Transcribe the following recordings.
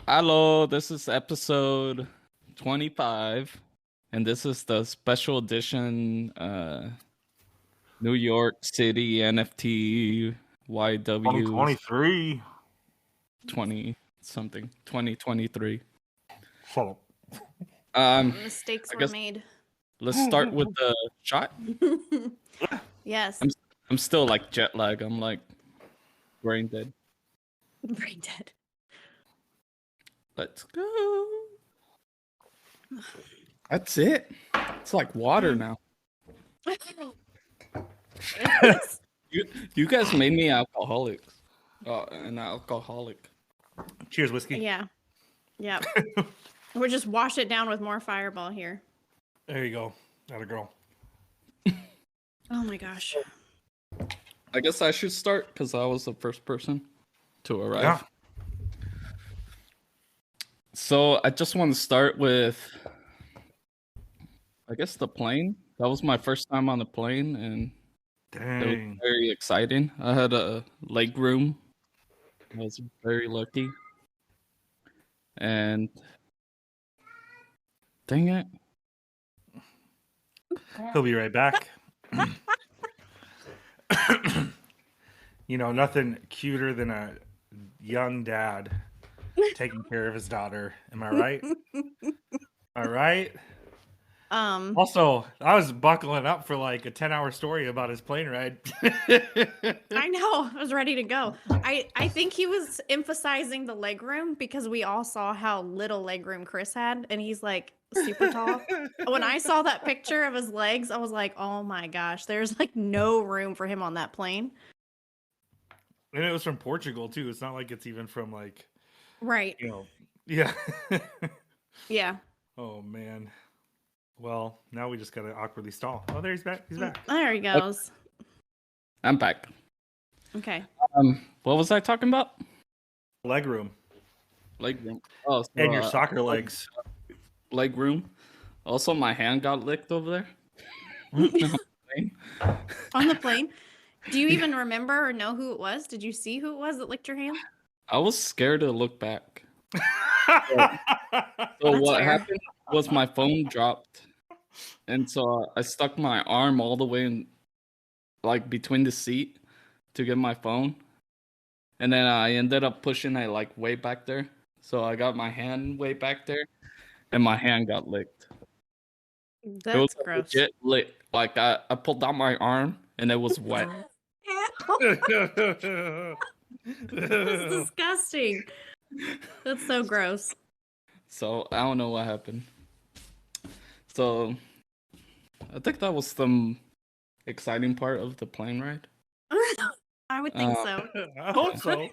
Hello, this is episode 25, and this is the special edition New York City NFT YW 2023. 2023. Shut up. Mistakes were made. Let's start with the shot. Yes. I'm still like jet lag. I'm like brain dead. Brain dead. Let's go. That's it. It's like water now. You guys made me alcoholics. An alcoholic. Cheers, whiskey. Yeah. Yeah. We'll just wash it down with more Fireball here. There you go. Atta girl. Oh my gosh. I guess I should start because I was the first person to arrive. Yeah. So I just want to start with, I guess, the plane. That was my first time on the plane, and it was Dang. very exciting. I had a leg room. I was very lucky. And dang it. He'll be right back. You know, nothing cuter than a young dad taking care of his daughter. Am I right? All right. Also, I was buckling up for like a 10-hour story about his plane ride. I know. I was ready to go. I think he was emphasizing the leg room because we all saw how little leg room Chris had, and he's like super tall. When I saw that picture of his legs, I was like, oh my gosh, there's like no room for him on that plane. And it was from Portugal too. It's not like it's even from like, Right. you know, yeah. Yeah. Oh man. Well, now we just gotta awkwardly stall. Oh, there he's back. He's back. There he goes. I'm back. Okay. What was I talking about? Leg room. Leg room. Oh, so, And your soccer legs. Leg room. Also, my hand got licked over there. On the plane. Do you even remember or know who it was? Did you see who it was that licked your hand? I was scared to look back. So That's what fair. happened was my phone dropped, and so I stuck my arm all the way in, like between the seat, to get my phone, and then I ended up pushing it like way back there. So I got my hand way back there, and my hand got licked. That's it was gross. legit lick. Like I pulled out my arm, and it was wet. That's disgusting. That's so gross. So I don't know what happened. So I think that was the exciting part of the plane ride. I would think so. I hope so.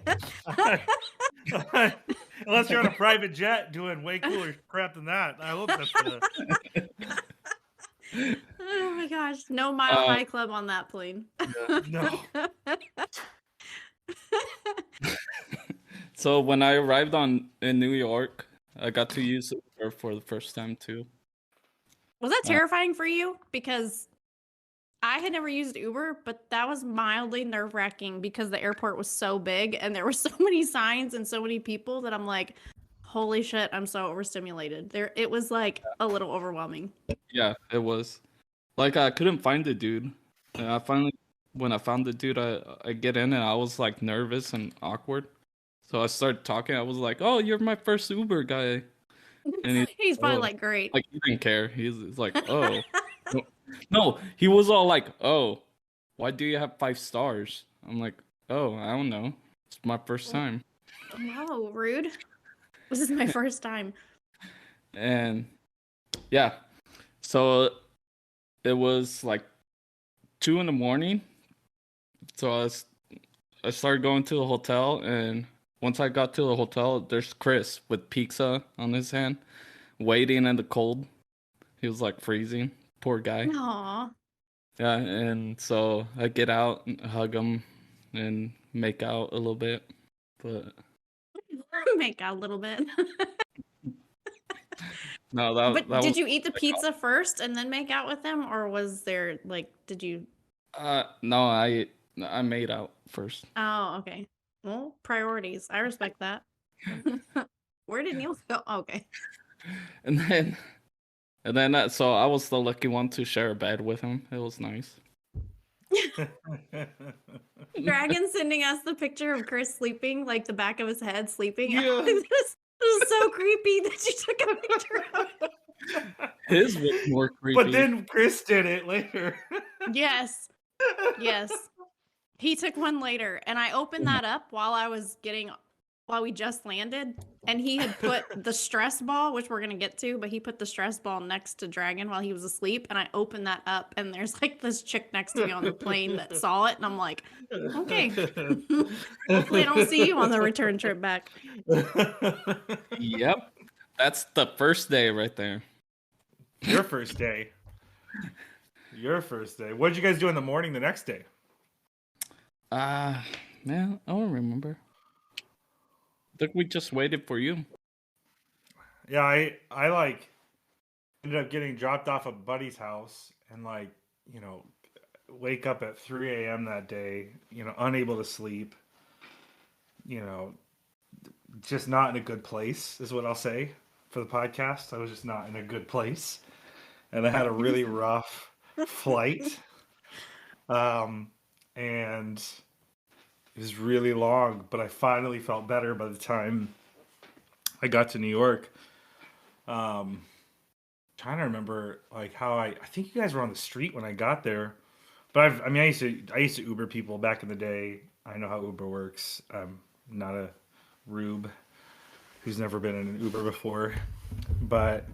Unless you're on a private jet doing way cooler crap than that. I hope that's Oh my gosh. No Mile High Club on that plane. no. So when I arrived in New York, I got to use Uber for the first time too. Was that terrifying for you? Because I had never used Uber, but that was mildly nerve-wracking because the airport was so big and there were so many signs and so many people that I'm like, holy shit, I'm so overstimulated. It was like a little overwhelming. Yeah, it was. Like I couldn't find the dude. And when I found the dude, I get in and I was like nervous and awkward. So I started talking. I was like, "Oh, you're my first Uber guy." And He's probably like, great. Like he didn't care. He's like, "Oh." No, he was all like, "Oh, why do you have 5 stars?" I'm like, "Oh, I don't know. It's my first time." No, rude. This is my first time. And yeah, so it was like 2 a.m. So I started going to the hotel, and once I got to the hotel, there's Chris with pizza on his hand, waiting in the cold. He was like freezing. Poor guy. Aww. Yeah, and so I get out and hug him and make out a little bit, but Make out a little bit. No, But that did was you eat the pizza first and then make out with him, or was there like did you? no, I made out first. Oh, okay. Well, priorities. I respect that. Where did Neil go? Okay. And then so I was the lucky one to share a bed with him. It was nice. Dragon sending us the picture of Chris sleeping, like the back of his head sleeping. Yeah. This is so creepy that you took a picture of it. His was more creepy. But then Chris did it later. Yes. Yes. He took one later, and I opened that up while we just landed, and he had put the stress ball, which we're gonna get to, but he put the stress ball next to Dragon while he was asleep, and I opened that up, and there's like this chick next to me on the plane that saw it, and I'm like, okay, hopefully I don't see you on the return trip back. Yep, that's the first day right there. Your first day. Your first day. What did you guys do in the morning the next day? Man, I don't remember. I think we just waited for you. Yeah, I like ended up getting dropped off at Buddy's house and like, you know, wake up at 3 a.m. that day, you know, unable to sleep, you know, just not in a good place is what I'll say for the podcast. I was just not in a good place. And I had a really rough flight. And it was really long, but I finally felt better by the time I got to New York. Trying to remember like how I think you guys were on the street when I got there. But I used to Uber people back in the day. I know how Uber works. I'm not a rube who's never been in an Uber before. But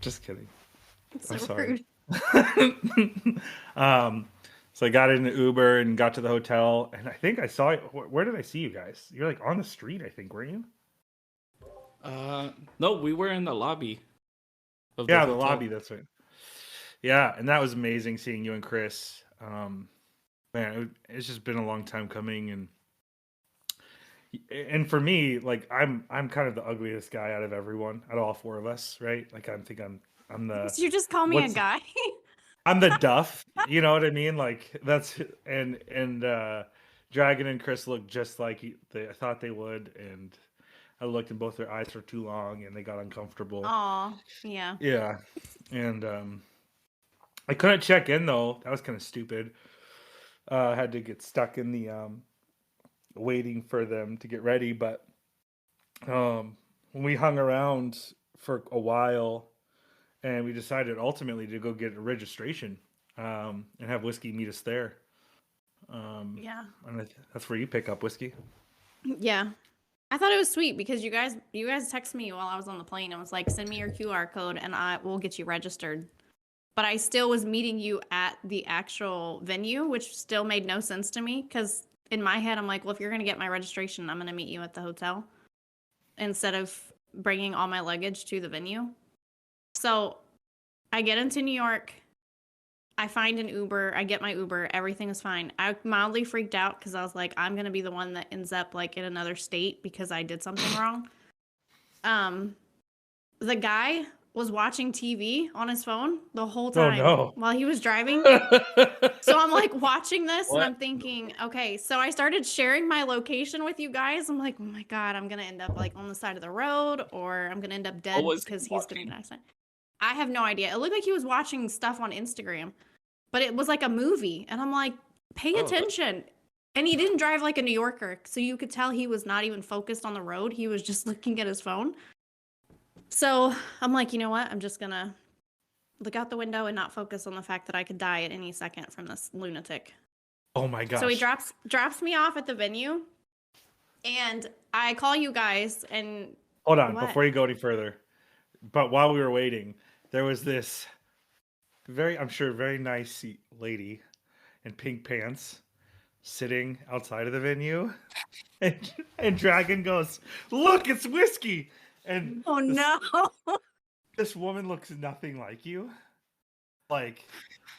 just kidding. So I'm sorry. rude. So I got in the Uber and got to the hotel, and I think I saw it. Where did I see you guys? You're like on the street, I think, weren't you? No, we were in the lobby. Yeah, the lobby. That's right. Yeah, and that was amazing seeing you and Chris. Man, it's just been a long time coming, and for me, like I'm kind of the ugliest guy out of everyone, out of all four of us, right? Like I'm the. So you just call me a guy? I'm the duff, you know what I mean? Like that's and Dragon and Chris look just like I thought they would, and I looked in both their eyes for too long, and they got uncomfortable. Aw, yeah. Yeah, and I couldn't check in though. That was kind of stupid. I had to get stuck in the waiting for them to get ready, but when we hung around for a while. And we decided ultimately to go get a registration and have Whiskey meet us there. Yeah. And that's where you pick up Whiskey. Yeah. I thought it was sweet because you guys texted me while I was on the plane and was like, send me your QR code and I will get you registered. But I still was meeting you at the actual venue, which still made no sense to me because in my head, I'm like, well, if you're going to get my registration, I'm going to meet you at the hotel instead of bringing all my luggage to the venue. So I get into New York, I find an Uber, I get my Uber, everything is fine. I mildly freaked out because I was like, I'm going to be the one that ends up like in another state because I did something wrong. The guy was watching TV on his phone the whole time while he was driving. So I'm like watching this and I'm thinking, okay, so I started sharing my location with you guys. I'm like, oh my God, I'm going to end up like on the side of the road or I'm going to end up dead because he's going to get an accident. I have no idea. It looked like he was watching stuff on Instagram, but it was like a movie. And I'm like, pay attention. And he didn't drive like a New Yorker. So you could tell he was not even focused on the road. He was just looking at his phone. So I'm like, you know what? I'm just going to look out the window and not focus on the fact that I could die at any second from this lunatic. Oh my gosh. So he drops me off at the venue. And I call you guys and... Hold on, before you go any further. But while we were waiting, there was this I'm sure, very nice lady in pink pants sitting outside of the venue. And Dragon goes, look, it's Whiskey. And no. This woman looks nothing like you. Like,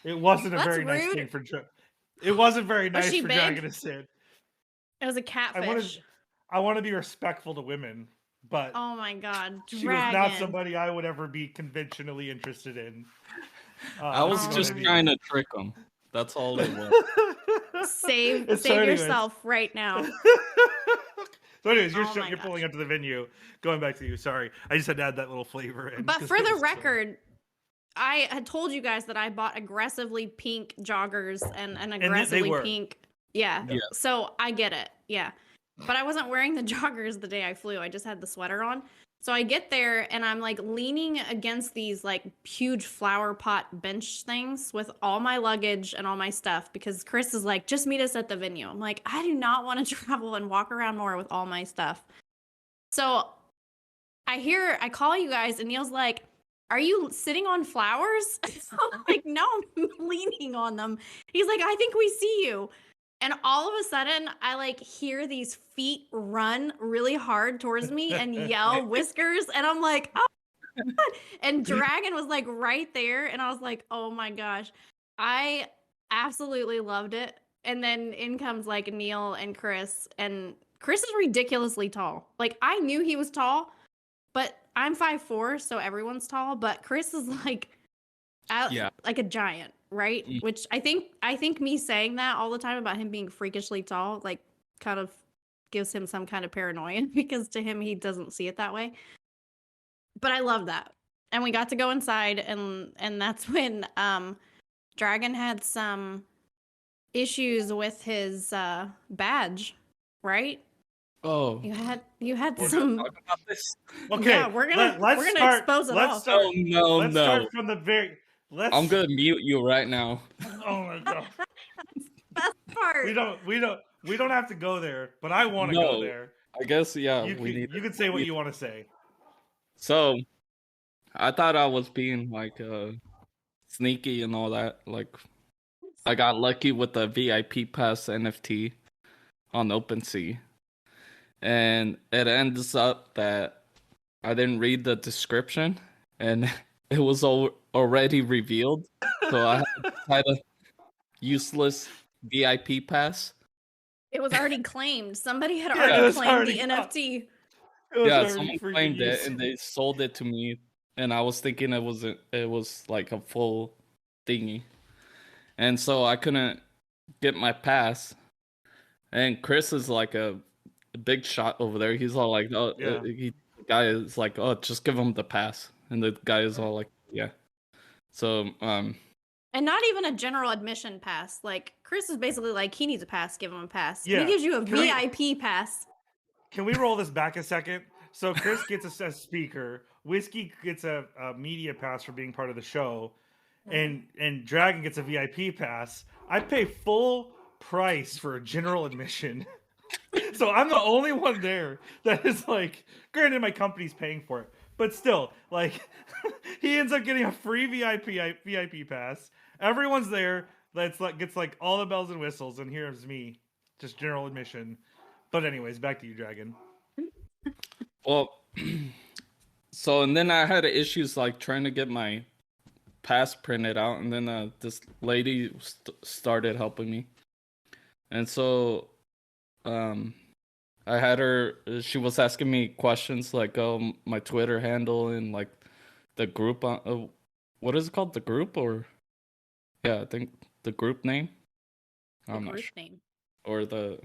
it wasn't a very nice thing for it wasn't very nice for Dragon to sit. It was a catfish. I want to be respectful to women. but Oh my God, she was not Dragon. somebody I would ever be conventionally interested in. I was you know just what I mean? trying to trick him. That's all it was. Save So anyways. yourself right now. So anyways, Oh my you're gosh. pulling up to the venue. Going back to you. Sorry, I just had to add that little flavor in. But 'cause for it the was so- record, I had told you guys that I bought aggressively pink joggers and an aggressively were. pink. Yeah. Yeah. So I get it. Yeah. But I wasn't wearing the joggers the day I flew. I just had the sweater on. So I get there and I'm like leaning against these like huge flower pot bench things with all my luggage and all my stuff because Chris is like, just meet us at the venue. I'm like, I do not want to travel and walk around more with all my stuff. So I call you guys and Neil's like, are you sitting on flowers? So I'm like, no, I'm leaning on them. He's like, I think we see you. And all of a sudden, I like hear these feet run really hard towards me and yell Whiskers. And I'm like, oh my God. And Dragon was like right there. And I was like, oh my gosh. I absolutely loved it. And then in comes like Neil and Chris. And Chris is ridiculously tall. Like I knew he was tall, but I'm 5'4", so everyone's tall. But Chris is like, like a giant, right? Mm. Which I think me saying that all the time about him being freakishly tall, like, kind of gives him some kind of paranoia because to him he doesn't see it that way. But I love that, and we got to go inside, and that's when Dragon had some issues with his badge, right? Oh, You had we're some. gonna talk about this. Okay, Yeah, we're gonna expose it all. Oh no, let's no! start from the very. I'm gonna mute you right now. Oh my God! Best part. We don't have to go there, but I want to No. go there. I guess yeah. You can say what you want to say. So, I thought I was being like sneaky and all that. Like, I got lucky with the VIP pass NFT on OpenSea, and it ends up that I didn't read the description, and it was already revealed. So I had a useless VIP pass. It was already claimed. Somebody had already claimed the NFT. Yeah, someone claimed it and they sold it to me, and I was thinking it was like a full thingy, and so I couldn't get my pass. And Chris is like a big shot over there. He's all like, "Oh, the guy is like, oh, just give him the pass," and the guy is all like, "Yeah." So And not even a general admission pass. Like Chris is basically like, he needs a pass, give him a pass. Yeah. He gives you a VIP pass. Can we roll this back a second? So Chris gets a speaker, Whiskey gets a media pass for being part of the show, and Dragon gets a VIP pass. I pay full price for a general admission. So I'm the only one there that is like, granted my company's paying for it, but still, like, he ends up getting a free VIP pass. Everyone's there. That's like gets like all the bells and whistles, and here's me, just general admission. But anyways, back to you, Dragon. well, so and then I had issues like trying to get my pass printed out, and then this lady started helping me, and so I had her. She was asking me questions like, "Oh, my Twitter handle and like the group. What is it called? The group or yeah, I think the group name. I'm not sure. Name. Or the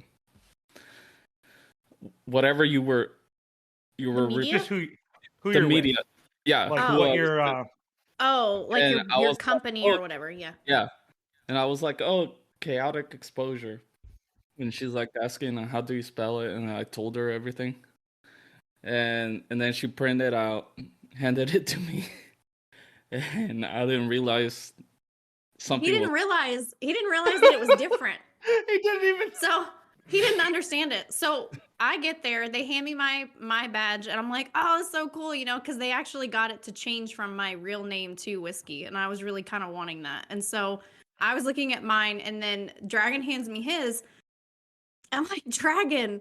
whatever you were media? Just who the you're media. with. Yeah, Like Oh. what your like And I your was like, company oh. or whatever. Yeah. yeah, and I was like, "Oh, chaotic exposure." And she's like asking, "How do you spell it?" And I told her everything. And then she printed out, handed it to me, and I didn't realize something. He didn't realize that it was different. he didn't even. So he didn't understand it. So I get there, they hand me my badge, and I'm like, oh, it's so cool, because they actually got it to change from my real name to Whiskey, and I was really kind of wanting that. And so I was looking at mine, and then Dragon hands me his. I'm like, Dragon,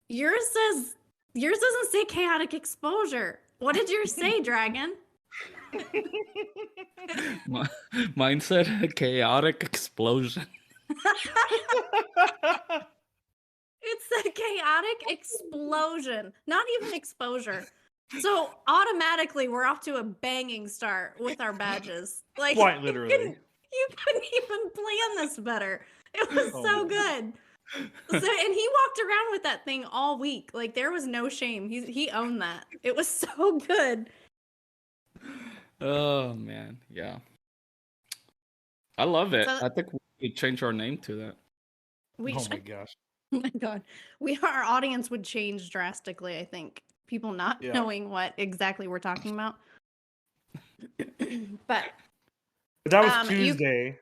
yours doesn't say chaotic exposure. What did yours say, Dragon? Mine said chaotic explosion. It said chaotic explosion, not even exposure. So automatically we're off to a banging start with our badges. Like Quite literally. you couldn't even plan this better. It was Oh, so man. good. So, and he walked around with that thing all week. Like there was no shame. He owned that. It was so good. Oh man, yeah. I love it. So I think we could change our name to that. we Oh should. my gosh. Oh my god, our audience would change drastically. I think people not Yeah. knowing what exactly we're talking about. But But that was you Tuesday.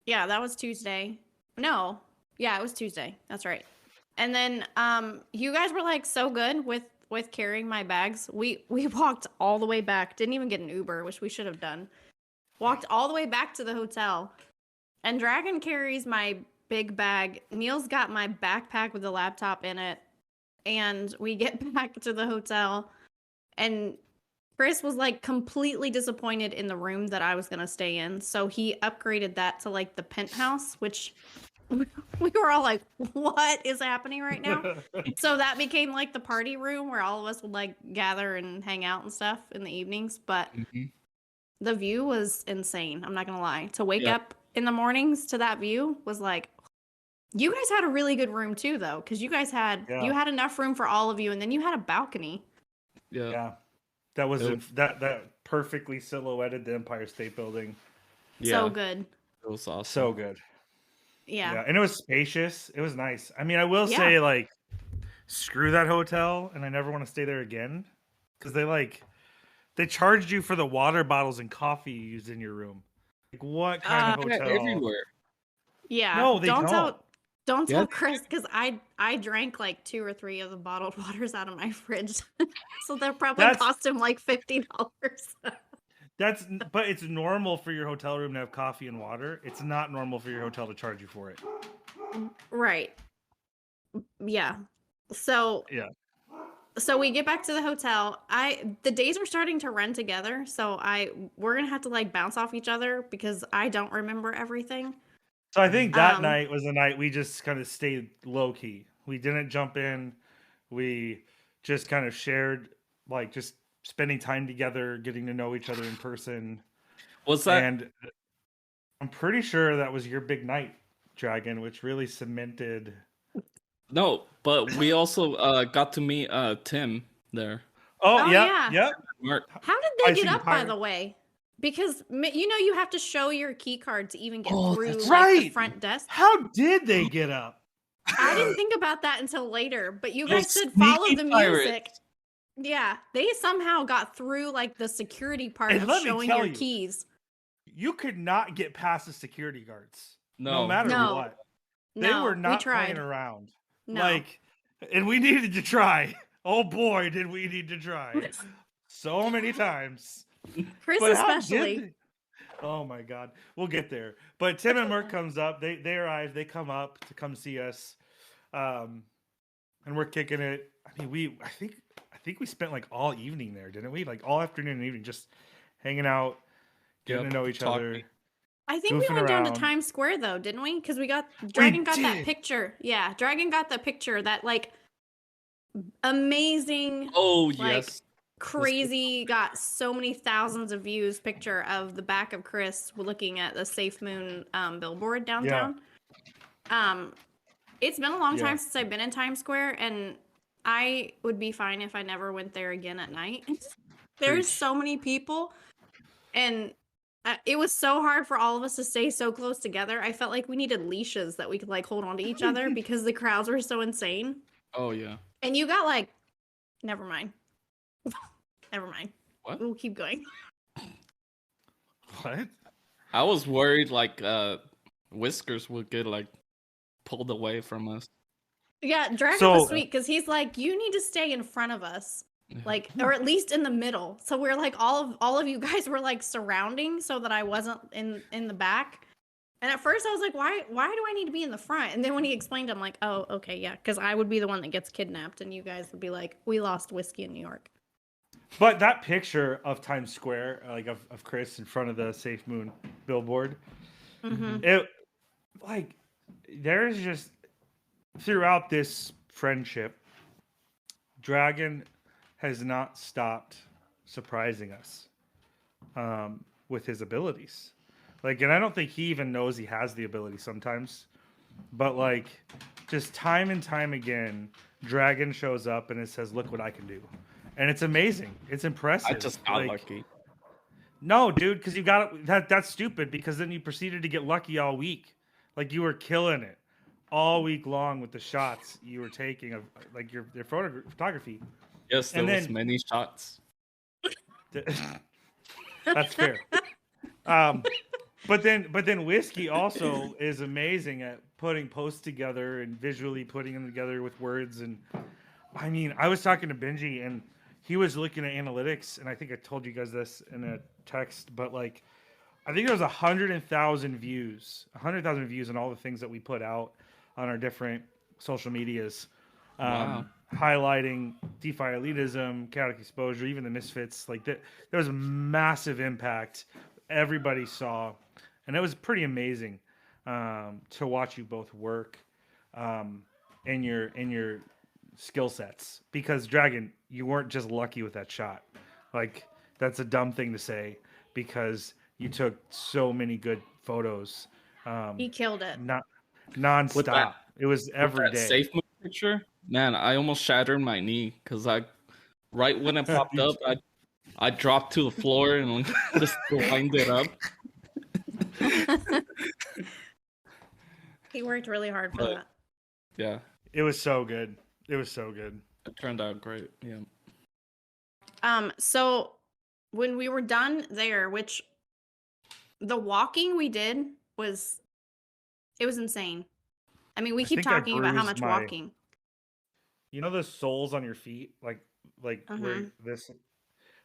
yeah, that was Tuesday. No, yeah, it was Tuesday. That's right. And then you guys were like so good with carrying my bags. We walked all the way back. Didn't even get an Uber, which we should have done. Walked all the way back to the hotel. And Dragon carries my big bag. Neil's got my backpack with the laptop in it. And we get back to the hotel, and Chris was like completely disappointed in the room that I was going to stay in. So he upgraded that to like the penthouse, which we were all like, what is happening right now? So that became like the party room where all of us would like gather and hang out and stuff in the evenings. But the view was insane. I'm not going to lie. To wake up in the mornings to that view was like, you guys had a really good room too, though, because you guys had you had enough room for all of you, and then you had a balcony. Yeah. That was that perfectly silhouetted the Empire State Building. So good. It was awesome. So good. Yeah. And it was spacious. It was nice. I mean, I will say, like, screw that hotel, and I never want to stay there again, because they charged you for the water bottles and coffee you used in your room. Like, what kind of hotel? Everywhere. Yeah. No, they Don't tell Chris, because I drank like 2 or 3 of the bottled waters out of my fridge. So that probably cost him like $50. But it's normal for your hotel room to have coffee and water. It's not normal for your hotel to charge you for it. Right. Yeah. So we get back to the hotel. The days are starting to run together, so we're gonna have to like bounce off each other because I don't remember everything. So I think that night was the night we just kind of stayed low key. We didn't jump in. We just kind of shared, like, just spending time together, getting to know each other in person. What's that? And I'm pretty sure that was your big night, Dragon, which really cemented. No, but we also got to meet Tim there. Oh yeah. How did they get up, by the way? Because you have to show your key card to even get through the front desk. How did they get up? I didn't think about that until later, but you guys said follow the music. Yeah, they somehow got through like the security part of showing your keys. You could not get past the security guards. No matter what. They were not playing around. No. And we needed to try. Oh boy, did we need to try. So many times. Chris especially. Oh my god. We'll get there. But Tim and Merc comes up. They arrive. They come up to come see us. And we're kicking it. I mean, I think we spent like all evening there, didn't we? Like all afternoon and evening just hanging out, getting to know each other. I think we went down to Times Square though, didn't we? Because Dragon got that picture. Yeah, Dragon got the picture, that like amazing. Oh like, yes. Crazy, got so many thousands of views picture of the back of Chris looking at the Safe Moon billboard downtown. It's been a long time since I've been in Times Square, and I would be fine if I never went there again at night. There's so many people, and it was so hard for all of us to stay so close together. I felt like we needed leashes that we could like hold on to each other because the crowds were so insane. Oh yeah. And you got like, never mind. Never mind. What? We'll keep going. What? I was worried like Whiskers would get like pulled away from us. Yeah, Dragon was sweet because he's like, you need to stay in front of us, like, or at least in the middle. So we're like, all of you guys were like surrounding so that I wasn't in the back. And at first I was like, why do I need to be in the front? And then when he explained, I'm like, oh, okay, yeah, because I would be the one that gets kidnapped, and you guys would be like, we lost whiskey in New York. But that picture of Times Square, like of Chris in front of the Safe Moon billboard, it like there's just throughout this friendship, Dragon has not stopped surprising us with his abilities. Like, and I don't think he even knows he has the ability sometimes, but like, just time and time again, Dragon shows up and it says, "Look what I can do," and it's amazing. It's impressive. I just got lucky. No, dude, because you got that's stupid. Because then you proceeded to get lucky all week. Like, you were killing it all week long with the shots you were taking of like your photography. Yes, there was many shots. That's fair. But then Whiskey also is amazing at putting posts together and visually putting them together with words. And I mean, I was talking to Benji and he was looking at analytics, and I think I told you guys this in a text, but like, I think there was 100,000 views on all the things that we put out on our different social medias, highlighting DeFi elitism, chaotic exposure, even the misfits. Like there was a massive impact. Everybody saw, and it was pretty amazing to watch you both work in your skill sets. Because Dragon, you weren't just lucky with that shot. Like, that's a dumb thing to say because you took so many good photos. He killed it. Non-stop. It was every day. Safe move picture, man. I almost shattered my knee because right when it popped up, I dropped to the floor and just wind it up. He worked really hard for that. Yeah, it was so good. It turned out great. Yeah. So when we were done there, which the walking we did was insane. I mean, we keep talking about how much walking. You know the soles on your feet, like where this.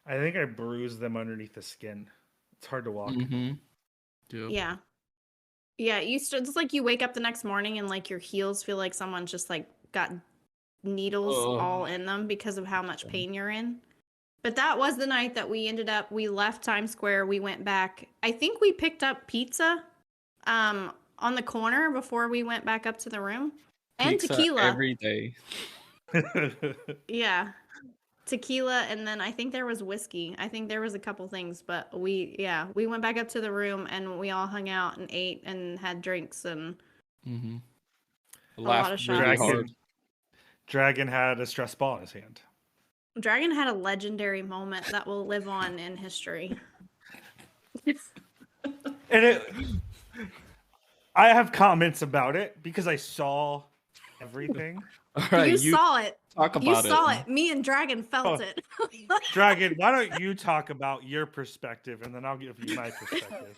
I think I bruised them underneath the skin. It's hard to walk. Mm-hmm. Yeah. Yeah. It's like you wake up the next morning and like your heels feel like someone just like got needles all in them because of how much pain you're in. But that was the night that we left Times Square. We went back. I think we picked up pizza on the corner before we went back up to the room. And pizza tequila. Every day. Yeah. Tequila, and then I think there was whiskey. I think there was a couple things, but we went back up to the room and we all hung out and ate and had drinks and a lot of shots. Really hard. Dragon had a stress ball in his hand. Dragon had a legendary moment that will live on in history. And I have comments about it because I saw everything. All right, you saw it. Talk about it. You saw it. Me and Dragon felt it. Dragon, why don't you talk about your perspective and then I'll give you my perspective.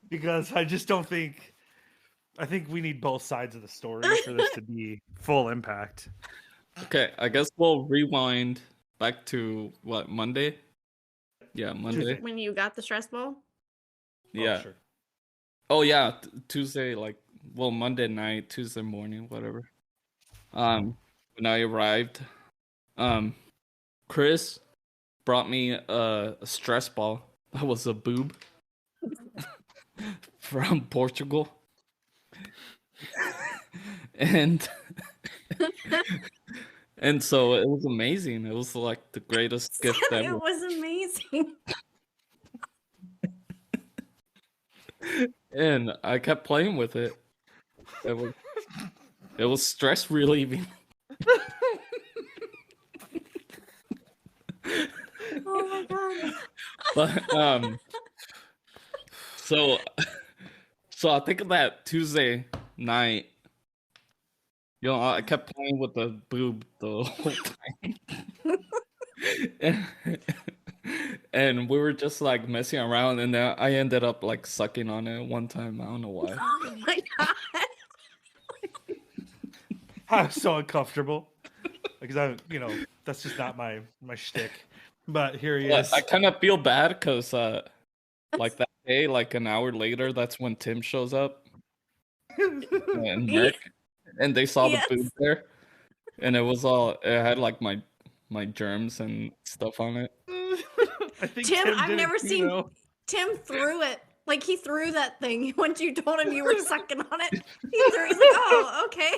Because I just don't think... I think we need both sides of the story for this to be full impact. Okay, I guess we'll rewind back to, what, Monday? Yeah, Monday. When you got the stress ball? Yeah. Oh, sure. Oh, yeah, Tuesday, Monday night, Tuesday morning, whatever. When I arrived, Chris brought me a stress ball. That was a boob from Portugal. And so it was amazing. It was like the greatest gift ever. It was amazing. And I kept playing with it. It was stress relieving. Oh my god. But so I think of that Tuesday night. You know, I kept playing with the boob the whole time. And we were just like messing around, and then I ended up like sucking on it one time. I don't know why. Oh my god. I was so uncomfortable because that's just not my shtick. But here he is. I kind of feel bad because like that day, like an hour later, that's when Tim shows up and Nick, and they saw the boob there, and it had like my germs and stuff on it. I think Tim, I've never seen Tim threw it. Like, he threw that thing once you told him you were sucking on it. He's like, oh, okay.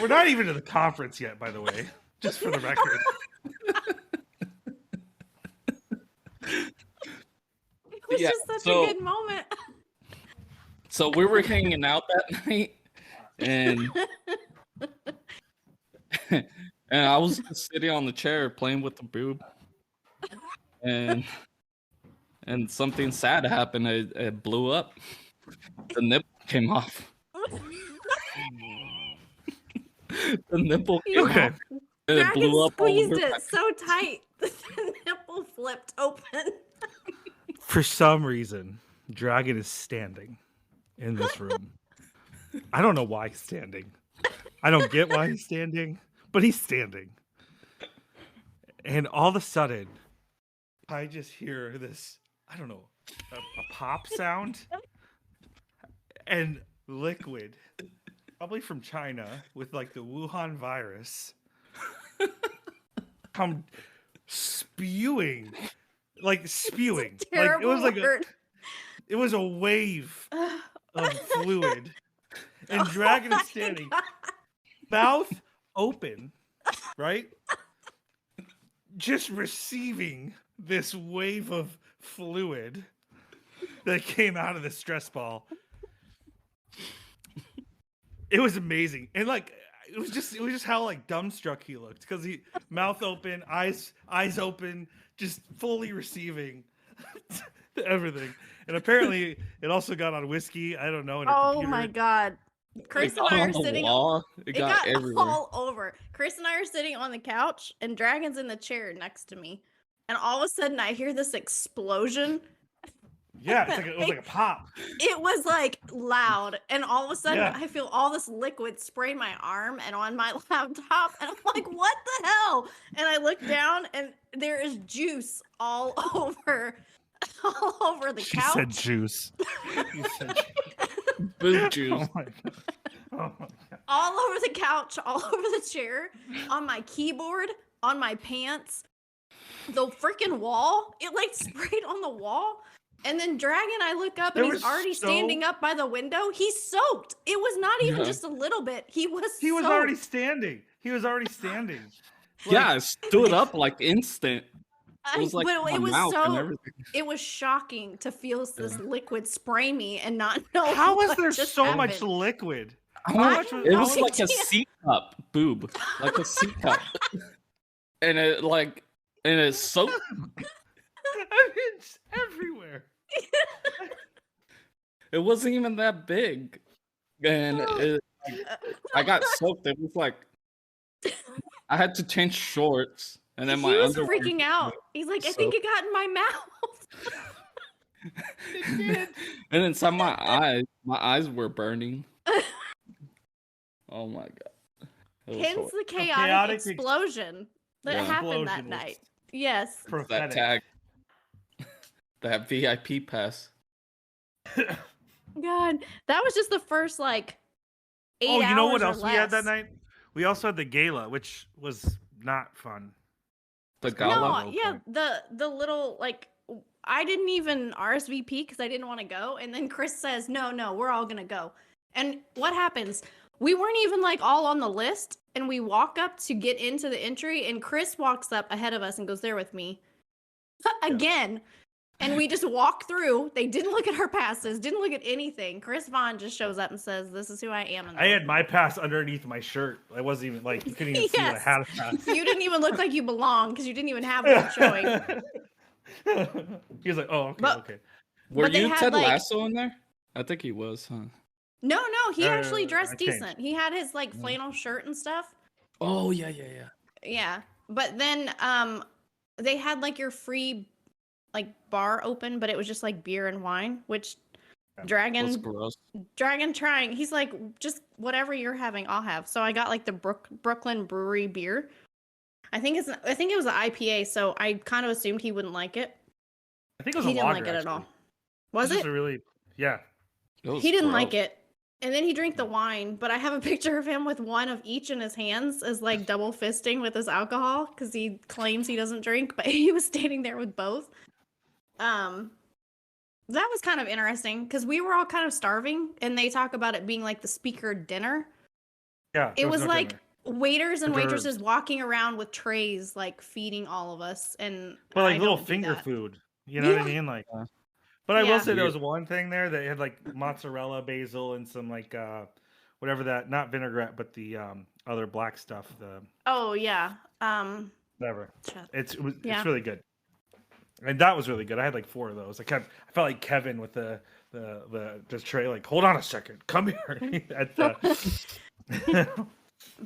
We're not even to the conference yet, by the way. Just for the record. It was just such a good moment. So we were hanging out that night, and I was just sitting on the chair playing with the boob, and something sad happened. It blew up. The nipple came off. The nipple came off. And it blew up. Squeezed it so tight. The nipple flipped open. For some reason, Dragon is standing in this room. I don't know why he's standing. I don't get why he's standing, but he's standing. And all of a sudden, I just hear this, I don't know, a pop sound and liquid, probably from China with like the Wuhan virus, come spewing. Like spewing. Like it was like it was a wave of fluid. And Dragon is standing, mouth open, right? Just receiving this wave of fluid that came out of the stress ball. It was amazing. And like it was just how like dumbstruck he looked, because he mouth open, eyes open, just fully receiving everything. And apparently it also got on whiskey. I don't know. Oh my God. Chris and I are sitting on it got all over. Chris and I are sitting on the couch and Dragon's in the chair next to me. And all of a sudden I hear this explosion. Yeah, it was like a pop. It was like loud. And all of a sudden I feel all this liquid spray my arm and on my laptop. And I'm like, what the hell? And I look down and there is juice all over the couch. She said juice. You said juice. Boob juice. Oh my God. Oh my God. All over the couch, all over the chair, on my keyboard, on my pants, the freaking wall. It like sprayed on the wall. And then Dragon, I look up and he's already standing up by the window. He's soaked. It was not even just a little bit. He was already standing. He was already standing. Like, yeah, I stood up like instant. It was like it was shocking to feel this liquid spray me and not know. How was there so much liquid? It was like a C cup boob, like a C cup, and it soaked. It's everywhere. It wasn't even that big, and I got soaked. It was like I had to change shorts. And then he was freaking out. He's like, I think it got in my mouth. It did. And inside my eyes were burning. Oh my God. Hence the chaotic explosion that happened that night. Yes. That tag. That VIP pass. God, that was just the first like 8 hours. Oh, you know what else we had that night? We also had the gala, which was not fun. The gala? No, yeah, the little like I didn't even RSVP because I didn't want to go, and then Chris says, "No, we're all gonna go." And what happens? We weren't even like all on the list, and we walk up to get into the entry, and Chris walks up ahead of us and goes, "There with me," again. And we just walk through. They didn't look at our passes, didn't look at anything. Chris Vaughn just shows up and says, "This is who I am." I had my pass underneath my shirt. I wasn't even like, you couldn't even see that I had a pass. You didn't even look like you belonged because you didn't even have one showing. He was like, "Oh, okay, okay." Were you Ted Lasso in there? I think he was, huh? No, he actually dressed decent. He had his like flannel shirt and stuff. Oh yeah. Yeah, but then they had like your free like bar open, but it was just like beer and wine, which Dragon trying. He's like, just whatever you're having, I'll have. So I got like the Brooklyn Brewery beer. I think it was an IPA, so I kind of assumed he wouldn't like it. I think it was he a didn't lager, like it actually. at all. Was it? He didn't like it. And then he drank the wine, but I have a picture of him with one of each in his hands as like double fisting with his alcohol because he claims he doesn't drink, but he was standing there with both. That was kind of interesting because we were all kind of starving, and they talk about it being like the speaker dinner. Yeah, It there was no like dinner. waiters and Hors waitresses d'oeuvres. walking around with trays, like feeding all of us, and But like I little don't do finger that. food. You know what I Yeah, mean? Like, Yeah. but I will yeah. say there We, was one thing there that had like mozzarella, basil, and some like whatever that, not vinaigrette, but the other black stuff, the Oh yeah. whatever. Shut. It's Yeah. really good. And that was really good. I had like 4 of those. I felt like Kevin with the tray, like, hold on a second, come here. At the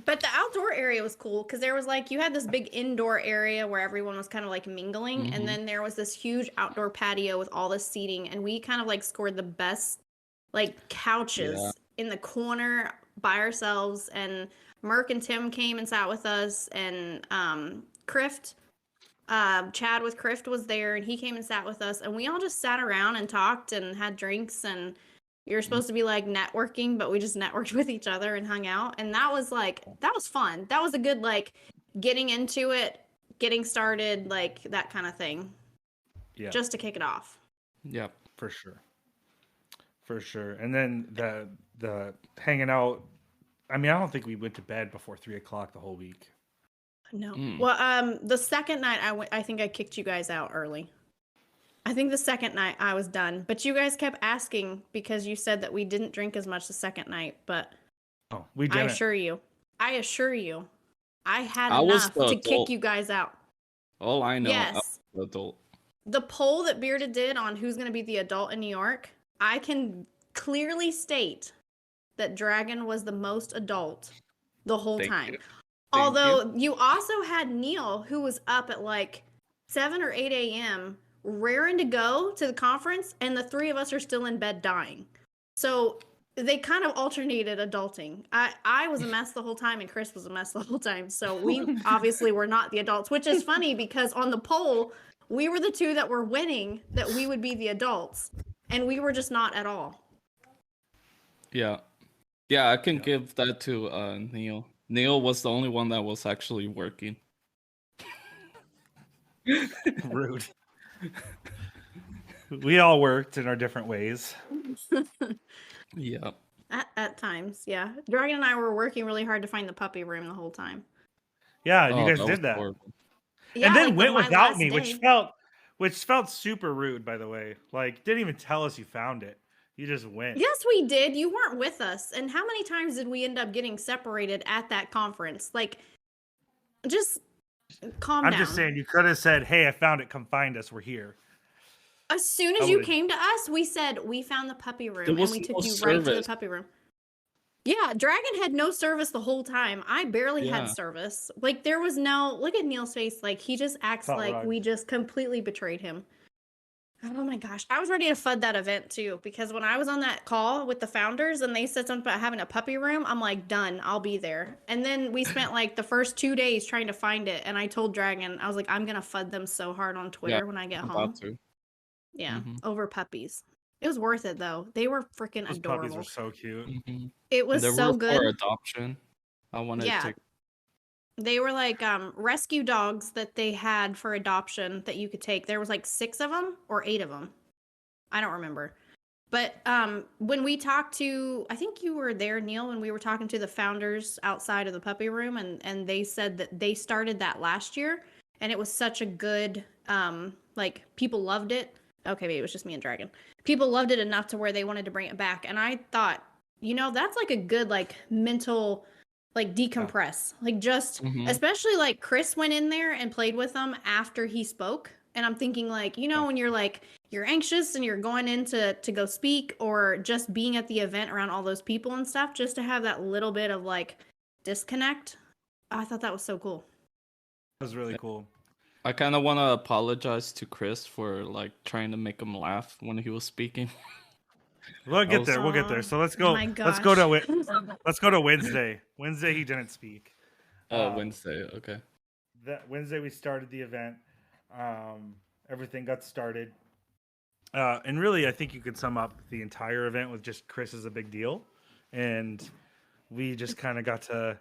But the outdoor area was cool because there was like you had this big indoor area where everyone was kind of like mingling, and then there was this huge outdoor patio with all the seating, and we kind of like scored the best like yeah. couches in the corner by ourselves. And Merc and Tim came and sat with us, and Crift, Chad with Crift was there, and he came and sat with us, and we all just sat around and talked and had drinks. And you're supposed to be like networking, but we just networked with each other and hung out. And that was fun. That was a good, like, getting into it, getting started, like that kind of thing. yeah, Just to kick it off. Yep. for sure. And then the hanging out. I mean, I don't think we went to bed before 3 o'clock the whole week. No. Mm. Well, the second night I think I kicked you guys out early. I think the second night I was done, but you guys kept asking because you said that we didn't drink as much the second night. But Oh, we I didn't. assure you, I had I was enough the to kick adult. you guys out. All I know, I was Yes. the adult. The poll that Bearded did on who's going to be the adult in New York, I can clearly state that Dragon was the most adult the whole Thank time. you. Thank Although you also had Neil, who was up at like 7 or 8 a.m., raring to go to the conference, and the 3 of us are still in bed dying. So they kind of alternated adulting. I was a mess the whole time, and Chris was a mess the whole time. So we obviously were not the adults, which is funny because on the poll, we were the 2 that were winning that we would be the adults, and we were just not at all. Yeah. Yeah, I can give that to Neil. Neil was the only one that was actually working. Rude. We all worked in our different ways. Yeah. At times, yeah. Dragon and I were working really hard to find the puppy room the whole time. Yeah, you Oh, guys that was did that. horrible. Yeah, And then like went my without last me, day. which felt super rude, by the way. Like, didn't even tell us you found it. You just went. Yes, we did. You weren't with us. And how many times did we end up getting separated at that conference? Like, just calm down. I'm just saying, you could have said, "Hey, I found it. Come find us. We're here." As soon I as you would've- came to us, we said, we found the puppy room, There and was we took no you right to the service. puppy room. Yeah, Dragon had no service the whole time. I barely Yeah. had service. Like, there was no, look at Neil's face. Like, he just acts Felt like wrong. we just completely betrayed him. Oh my gosh. I was ready to FUD that event too, because when I was on that call with the founders and they said something about having a puppy room, I'm like, done, I'll be there. And then we spent like the first 2 days trying to find it. And I told Dragon, I was like, I'm going to FUD them so hard on Twitter when I get I'm home. about to. Yeah, Mhm. over puppies. It was worth it though. They were freaking Those adorable. puppies were so cute. Mhm. It And was they so were for good. adoption. I wanted Yeah. to. They were like rescue dogs that they had for adoption that you could take. There was like 6 of them or 8 of them. I don't remember. But when we talked to, I think you were there, Neil, when we were talking to the founders outside of the puppy room, and they said that they started that last year, and it was such a good, like, people loved it. Okay, maybe it was just me and Dragon. People loved it enough to where they wanted to bring it back. And I thought, you know, that's like a good, like, mental, like, decompress. Like, just, Mhm. especially, like, Chris went in there and played with them after he spoke. And I'm thinking, like, you know, when you're like, you're anxious and you're going in to go speak, or just being at the event around all those people and stuff, just to have that little bit of like disconnect. I thought that was so cool. That was really cool. I kind of want to apologize to Chris for like trying to make him laugh when he was speaking. We'll get was- there. We'll get there. So let's go. My Let's go to gosh. let's go to Wednesday. Wednesday he didn't speak. Wednesday. Okay. That Wednesday we started the event. Everything got started. And really, I think you could sum up the entire event with just Chris is a big deal. And we just kind of got to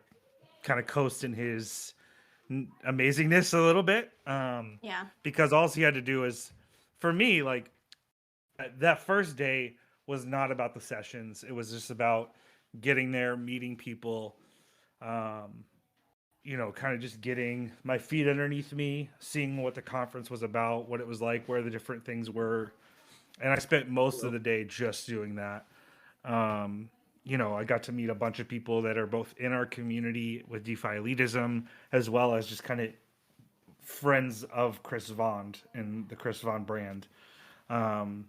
kind of coast in his amazingness a little bit. Yeah. Because all he had to do is, for me, like, that first day was not about the sessions. It was just about getting there, meeting people, you know, kind of just getting my feet underneath me, seeing what the conference was about, what it was like, where the different things were. And I spent most of the day just doing that. You know, I got to meet a bunch of people that are both in our community with DeFi elitism, as well as just kind of friends of Chris Vaughn and the Chris Vaughn brand. And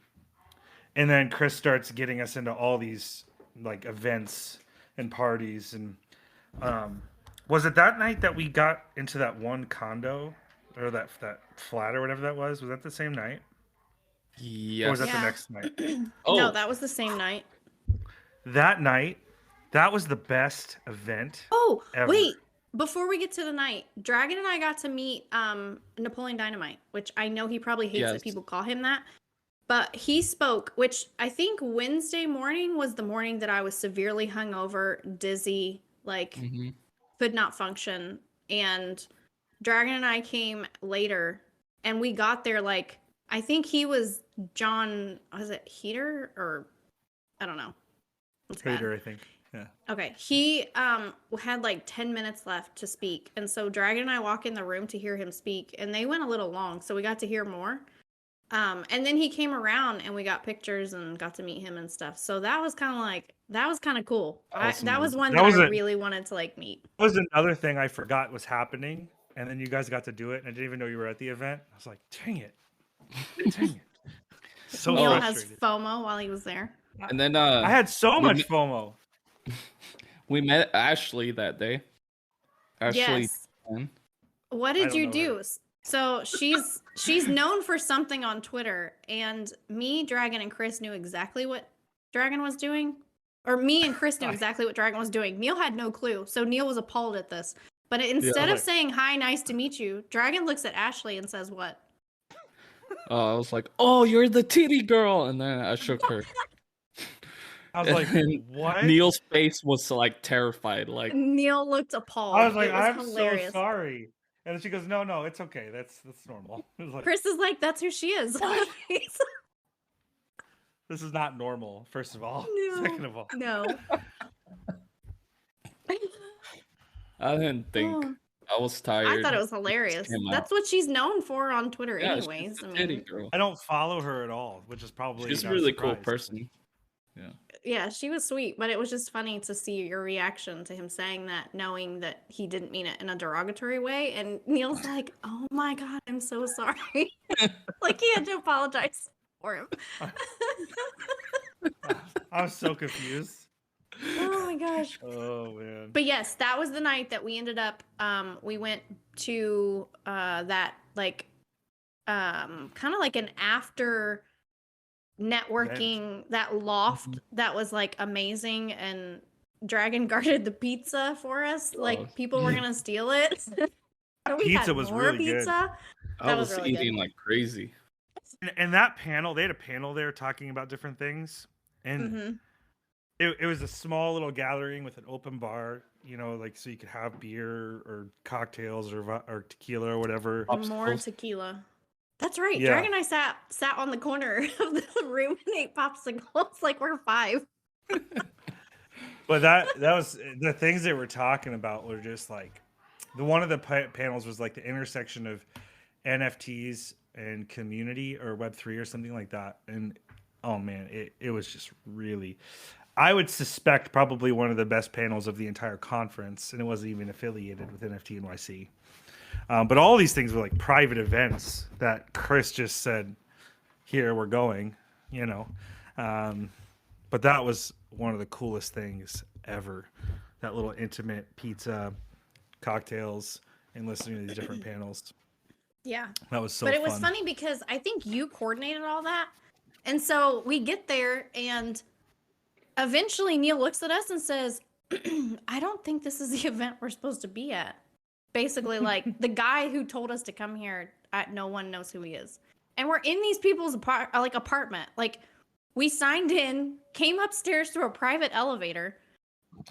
then Chris starts getting us into all these like events and parties. And was it that night that we got into that one condo or that flat or whatever that was? Was that the same night? Yes. Or was that the next night? No, that was the same night. That night, that was the best event. Oh, ever. wait. Before we get to the night, Dragon and I got to meet Napoleon Dynamite, which I know he probably hates that people call him that. But he spoke, which I think Wednesday morning was the morning that I was severely hungover, dizzy, like could not function. And Dragon and I came later, and we got there like, I think he was John, was it Heater or I don't know. Hater, I think. Yeah. Okay. He had like 10 minutes left to speak. And so Dragon and I walk in the room to hear him speak, and they went a little long, so we got to hear more. And then he came around and we got pictures and got to meet him and stuff. So that was kind of cool. Awesome. That was one that I really wanted to like meet. That was another thing I forgot was happening. And then you guys got to do it, and I didn't even know you were at the event. I was like, dang it. Dang it. So Neil frustrated. has FOMO while he was there. And then I had so much FOMO. We met Ashley that day. Ashley. Yes. What did you do? Her. So she's known for something on Twitter, and me, Dragon, and Chris knew exactly what Dragon was doing. Or me and Chris knew exactly what Dragon was doing. Neil had no clue. So Neil was appalled at this. But instead of saying, hi, nice to meet you, Dragon looks at Ashley and says what? I was like, oh, you're the titty girl. And then I shook her. I was like, what? Neil's face was like terrified. Like Neil looked appalled. I was like, I'm so sorry. And then she goes, no, it's okay. That's normal. Like, Chris is like, that's who she is. This is not normal, first of all. No, Second of all. No. I didn't think. I was tired. I thought it was hilarious. That's what she's known for on Twitter anyways. She's a titty girl. I don't follow her at all, which is probably she's a really cool person. Yeah, she was sweet, but it was just funny to see your reaction to him saying that, knowing that he didn't mean it in a derogatory way. And Neil's like, oh my God, I'm so sorry. Like he had to apologize for him. I was so confused. Oh my gosh. Oh man. But yes, that was the night that we ended up, we went to that like, kind of like an after networking, that loft that was like amazing, and Dragon guarded the pizza for us. Like people were gonna steal it. Pizza was really good. I was really eating like crazy. And that panel, they had a panel there talking about different things, and it was a small little gathering with an open bar, you know, like so you could have beer or cocktails or tequila or whatever. More tequila. That's right. Yeah. Dragon and I sat on the corner of the room and ate popsicles like we're 5. But that was the things they were talking about were just like one of the panels was like the intersection of NFTs and community or Web3 or something like that. And oh man, it was just really, I would suspect probably one of the best panels of the entire conference, and it wasn't even affiliated with NFT NYC. But all these things were like private events that Chris just said, here, we're going, you know. But that was one of the coolest things ever. That little intimate pizza, cocktails, and listening to these different panels. Yeah. That was so fun. But it was funny because I think you coordinated all that. And so we get there, and eventually Neil looks at us and says, I don't think this is the event we're supposed to be at. Basically, like, the guy who told us to come here, no one knows who he is. And we're in these people's apartment. Like, we signed in, came upstairs through a private elevator,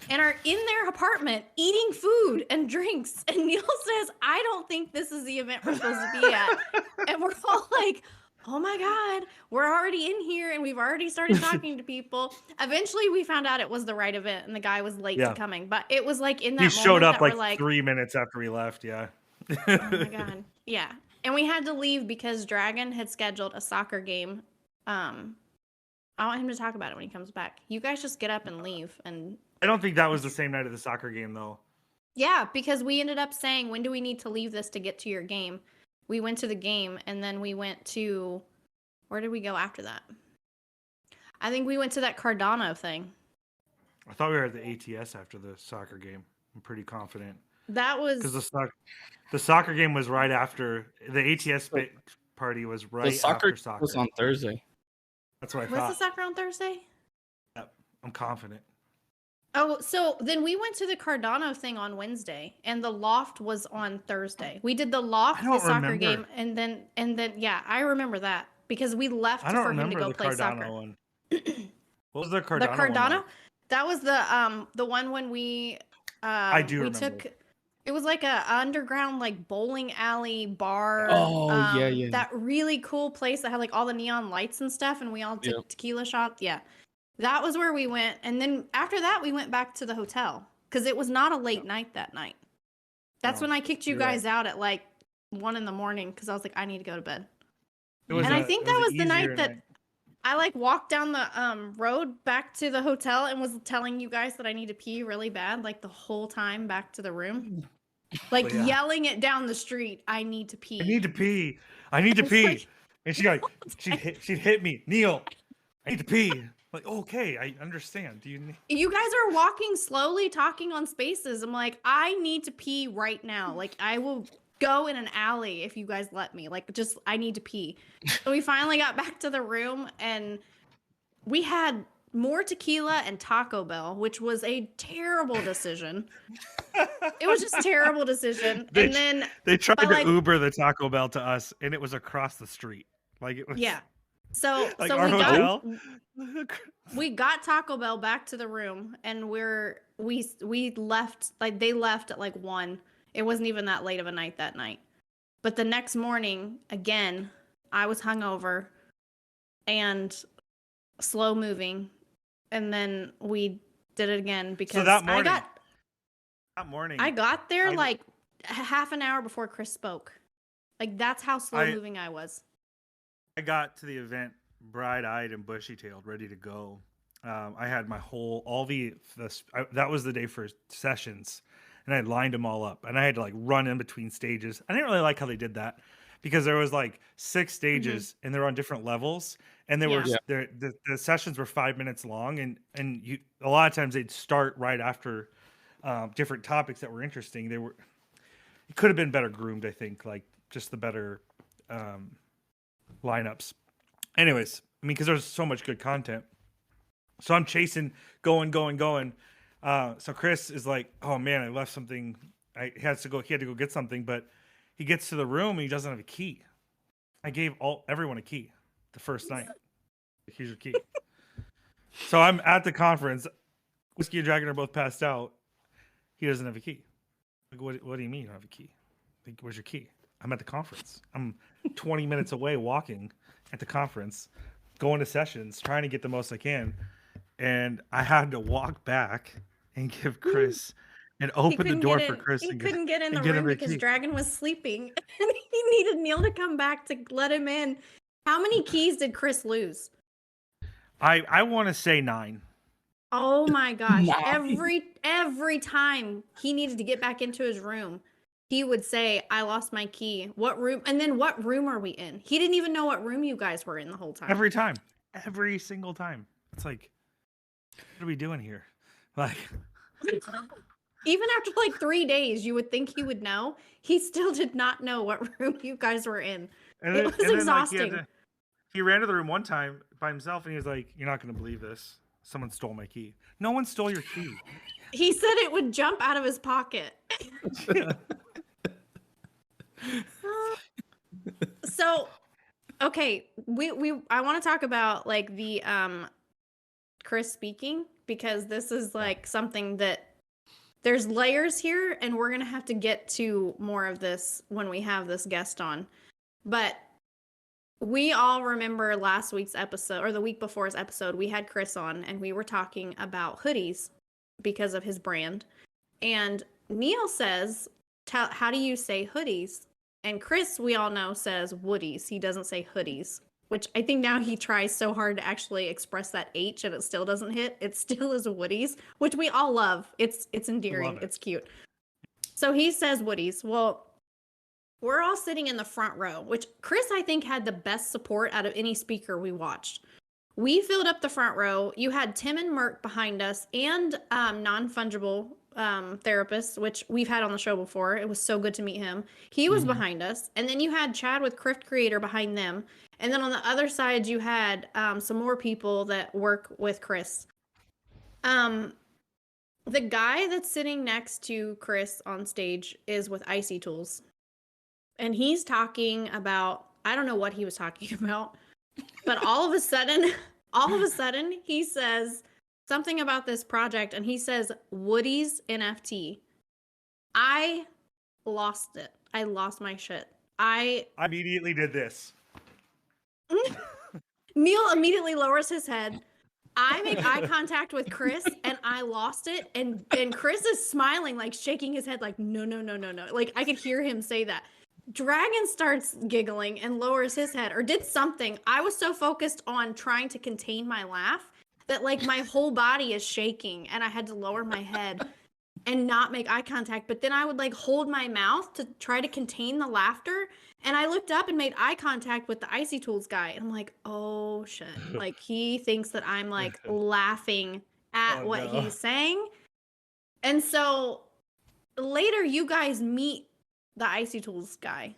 and are in their apartment eating food and drinks. And Neil says, I don't think this is the event we're supposed to be at. And we're all like, oh my God, we're already in here and we've already started talking to people. Eventually we found out it was the right event and the guy was late to coming. But it was like in that He moment showed up that like we're like 3 minutes after we left. Yeah. oh my God. Yeah. And we had to leave because Dragon had scheduled a soccer game. I want him to talk about it when he comes back. You guys just get up and leave. And I don't think that was the same night of the soccer game, though. yeah, because we ended up saying, when do we need to leave this to get to your game? We went to the game, and then we went to, where did we go after that? I think we went to that Cardano thing. I thought we were at the ATS after the soccer game. I'm pretty confident. That was because the soccer game was right after the ATS party was right after soccer. Was on Thursday. That's what I was thought. the soccer on Thursday? Yep, I'm confident. Oh, so then we went to the Cardano thing on Wednesday, and the Loft was on Thursday. We did the Loft, the soccer game, and then yeah, I remember that because we left for him to go play Cardano soccer. One. What was the Cardano? The Cardano? One like? That was the one when we I do we remember. took. It was like a underground like bowling alley bar. Oh yeah. That really cool place that had like all the neon lights and stuff, and we all took tequila shots. Yeah. That was where we went, and then after that, we went back to the hotel because it was not a late night that night. That's when I kicked you guys out at like 1 a.m. because I was like, I need to go to bed. I think that was the night that I like walked down the road back to the hotel and was telling you guys that I need to pee really bad, like the whole time back to the room, like yelling it down the street. I need to pee. I need to pee. I need to pee. Like, and she'd hit me. Neil, I need to pee. Like, okay, I understand. You guys are walking slowly, talking on Spaces. I'm like, I need to pee right now. Like, I will go in an alley if you guys let me. Like, just, I need to pee. So we finally got back to the room, and we had more tequila and Taco Bell, which was a terrible decision. It was just a terrible decision. And then they tried to Uber the Taco Bell to us, and it was across the street. Like, it was. Yeah. So like our hotel? We got Taco Bell back to the room, and we left, like they left at like 1. It wasn't even that late of a night that night. But the next morning, again, I was hungover and slow moving, and then we did it again because that morning I got there like half an hour before Chris spoke. Like, that's how slow moving I was. I got to the event bright-eyed and bushy-tailed, ready to go. I had my that was the day for sessions, and I lined them all up, and I had to like run in between stages. I didn't really like how they did that because there was like 6 stages, and they're on different levels, and the sessions were 5 minutes long, and a lot of times they'd start right after different topics that were interesting. It could have been better groomed, I think, like just the better lineups. Anyways, I mean, because there's so much good content. So I'm chasing, going. So Chris is like, oh man, I left something. He had to go get something, but he gets to the room and he doesn't have a key. I gave everyone a key the first night. Here's your key. So I'm at the conference. Whiskey and Dragon are both passed out. He doesn't have a key. Like, what do you mean you don't have a key? Like, where's your key? I'm at the conference. I'm 20 minutes away walking at the conference, going to sessions, trying to get the most I can. And I had to walk back and give Chris and open the door for Chris. He couldn't get in the room because Dragon was sleeping. And he needed Neil to come back to let him in. How many keys did Chris lose? I want to say 9. Oh my gosh. Every time he needed to get back into his room, he would say, I lost my key. What room? And then what room are we in? He didn't even know what room you guys were in the whole time. Every time. Every single time. It's like, what are we doing here? Like, even after like 3 days, you would think he would know. He still did not know what room you guys were in. It was exhausting. Like, he ran to the room one time by himself, and he was like, you're not going to believe this. Someone stole my key. No one stole your key. He said it would jump out of his pocket. So, okay, I want to talk about like the Chris speaking, because this is like something that there's layers here, and we're gonna have to get to more of this when we have this guest on. But We all remember last week's episode, or the week before's episode, we had Chris on and we were talking about hoodies because of his brand. And Neil says, how do you say hoodies? And Chris, we all know, says woodies. He doesn't say hoodies, which I think now he tries so hard to actually express that H and it still doesn't hit. It still is woodies, which we all love. It's endearing. It's cute. So he says woodies. Well, we're all sitting in the front row, which Chris, I think, had the best support out of any speaker we watched. We filled up the front row. You had Tim and Merck behind us and non-fungible therapist, which we've had on the show before. It was so good to meet him. He was behind us. And then you had Chad with Crift Creator behind them. And then on the other side, you had some more people that work with Chris. The guy that's sitting next to Chris on stage is with Icy Tools. And he's talking about, I don't know what he was talking about, but all of a sudden, he says something about this project, and he says, Woodies NFT. I lost it. I lost my shit. I immediately did this. Neil immediately lowers his head. I make eye contact with Chris, and I lost it. And Chris is smiling, like shaking his head, like, no. Like, I could hear him say that. Dragon starts giggling and lowers his head, or did something. I was so focused on trying to contain my laugh that like my whole body is shaking, and I had to lower my head and not make eye contact. But then I would like hold my mouth to try to contain the laughter, and I looked up and made eye contact with the Icy Tools guy, and I'm like, oh shit. Like, he thinks that I'm like laughing at what he's saying. And so later you guys meet the Icy Tools guy.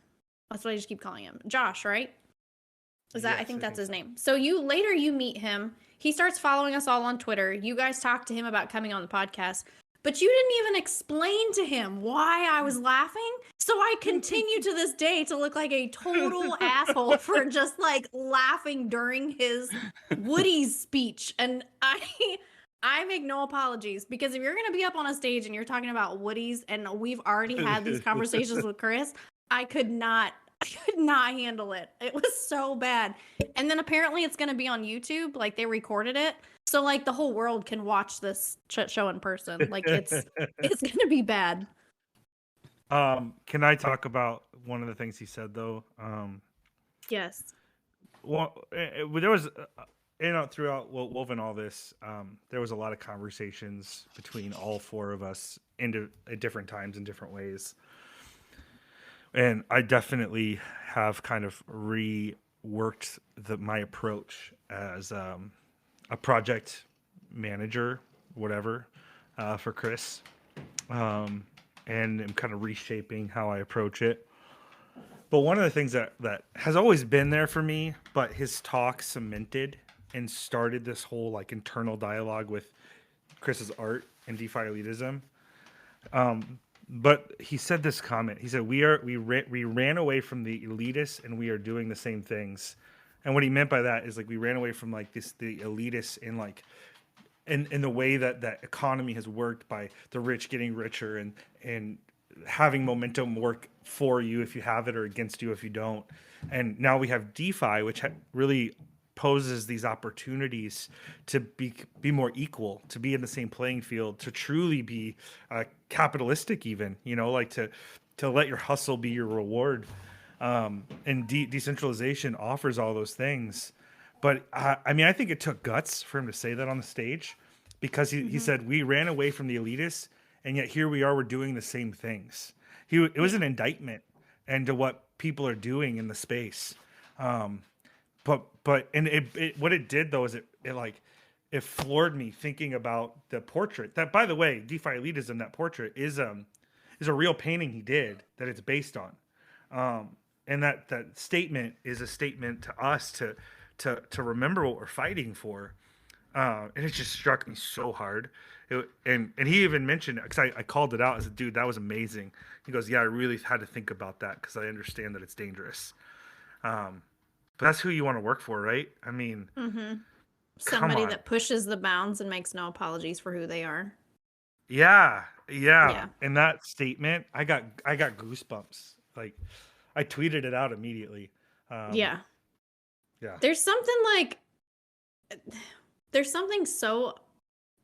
That's what I just keep calling him. Josh, right? Is that? Yes, I think that's his name. So you meet him. He starts following us all on Twitter. You guys talk to him about coming on the podcast, but you didn't even explain to him why I was laughing. So I continue to this day to look like a total asshole for just like laughing during his Woody's speech. And I make no apologies, because if you're going to be up on a stage and you're talking about Woodies, and we've already had these conversations with Chris, I could not handle it. It was so bad. And then apparently it's going to be on YouTube. Like, they recorded it. So like the whole world can watch this show in person. Like, it's going to be bad. Can I talk about one of the things he said though? Yes. Well, there was throughout woven all this, there was a lot of conversations between all four of us at different times in different ways. And I definitely have kind of reworked my approach as a project manager, whatever, for Chris. And I'm kind of reshaping how I approach it. But one of the things that has always been there for me, but his talk cemented and started this whole like internal dialogue with Chris's art and DeFi elitism. But he said this comment. He said, we ran away from the elitists, and we are doing the same things. And what he meant by that is like we ran away from like the elitists in like in the way that economy has worked, by the rich getting richer and having momentum work for you if you have it, or against you if you don't. And now we have DeFi, which really poses these opportunities to be more equal, to be in the same playing field, to truly be capitalistic, even, like to let your hustle be your reward. And decentralization offers all those things. But I mean, I think it took guts for him to say that on the stage, because he said, we ran away from the elitists, and yet here we are, we're doing the same things. It was an indictment into what people are doing in the space. But what it did though is it floored me thinking about the portrait. That, by the way, DeFi elitism, that portrait is a real painting he did that it's based on. And that statement is a statement to us to remember what we're fighting for. And it just struck me so hard. And he even mentioned it, because I called it out as a dude, that was amazing. He goes, yeah, I really had to think about that, because I understand that it's dangerous. But that's who you want to work for, right? I mean, somebody that pushes the bounds and makes no apologies for who they are. Yeah. And that statement, I got goosebumps. Like, I tweeted it out immediately. Yeah. Yeah. There's something so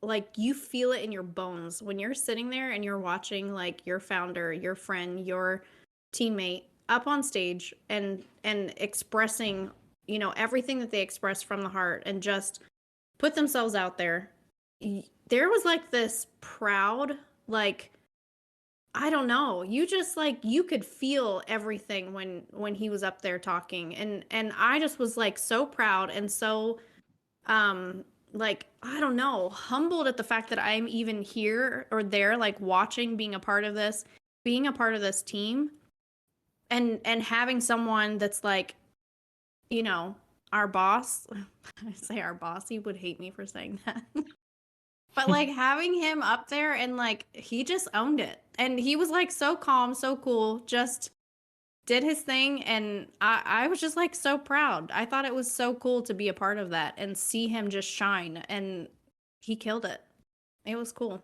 like you feel it in your bones when you're sitting there and you're watching like your founder, your friend, your teammate up on stage and expressing, everything that they express from the heart and just put themselves out there. There was like this proud, like, I don't know. You just like you could feel everything when he was up there talking, and I just was like so proud and so like I don't know, humbled at the fact that I'm even here or there, like watching, being a part of this, being a part of this team, and having someone that's like, our boss. I say our boss, he would hate me for saying that. But like having him up there and like he just owned it. And he was like so calm, so cool, just did his thing. And I was just like so proud. I thought it was so cool to be a part of that and see him just shine. And he killed it. It was cool.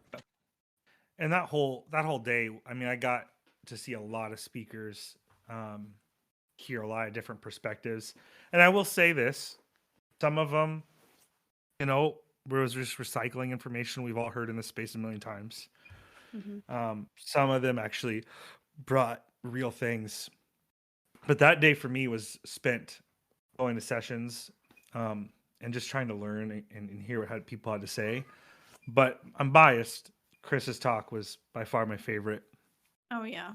And that whole day, I mean, I got to see a lot of speakers, hear a lot of different perspectives. And I will say this, some of them, was just recycling information we've all heard in this space a million times. Some of them actually brought real things. But that day for me was spent going to sessions and just trying to learn and hear what people had to say. But I'm biased. Chris's talk was by far my favorite. Oh, yeah.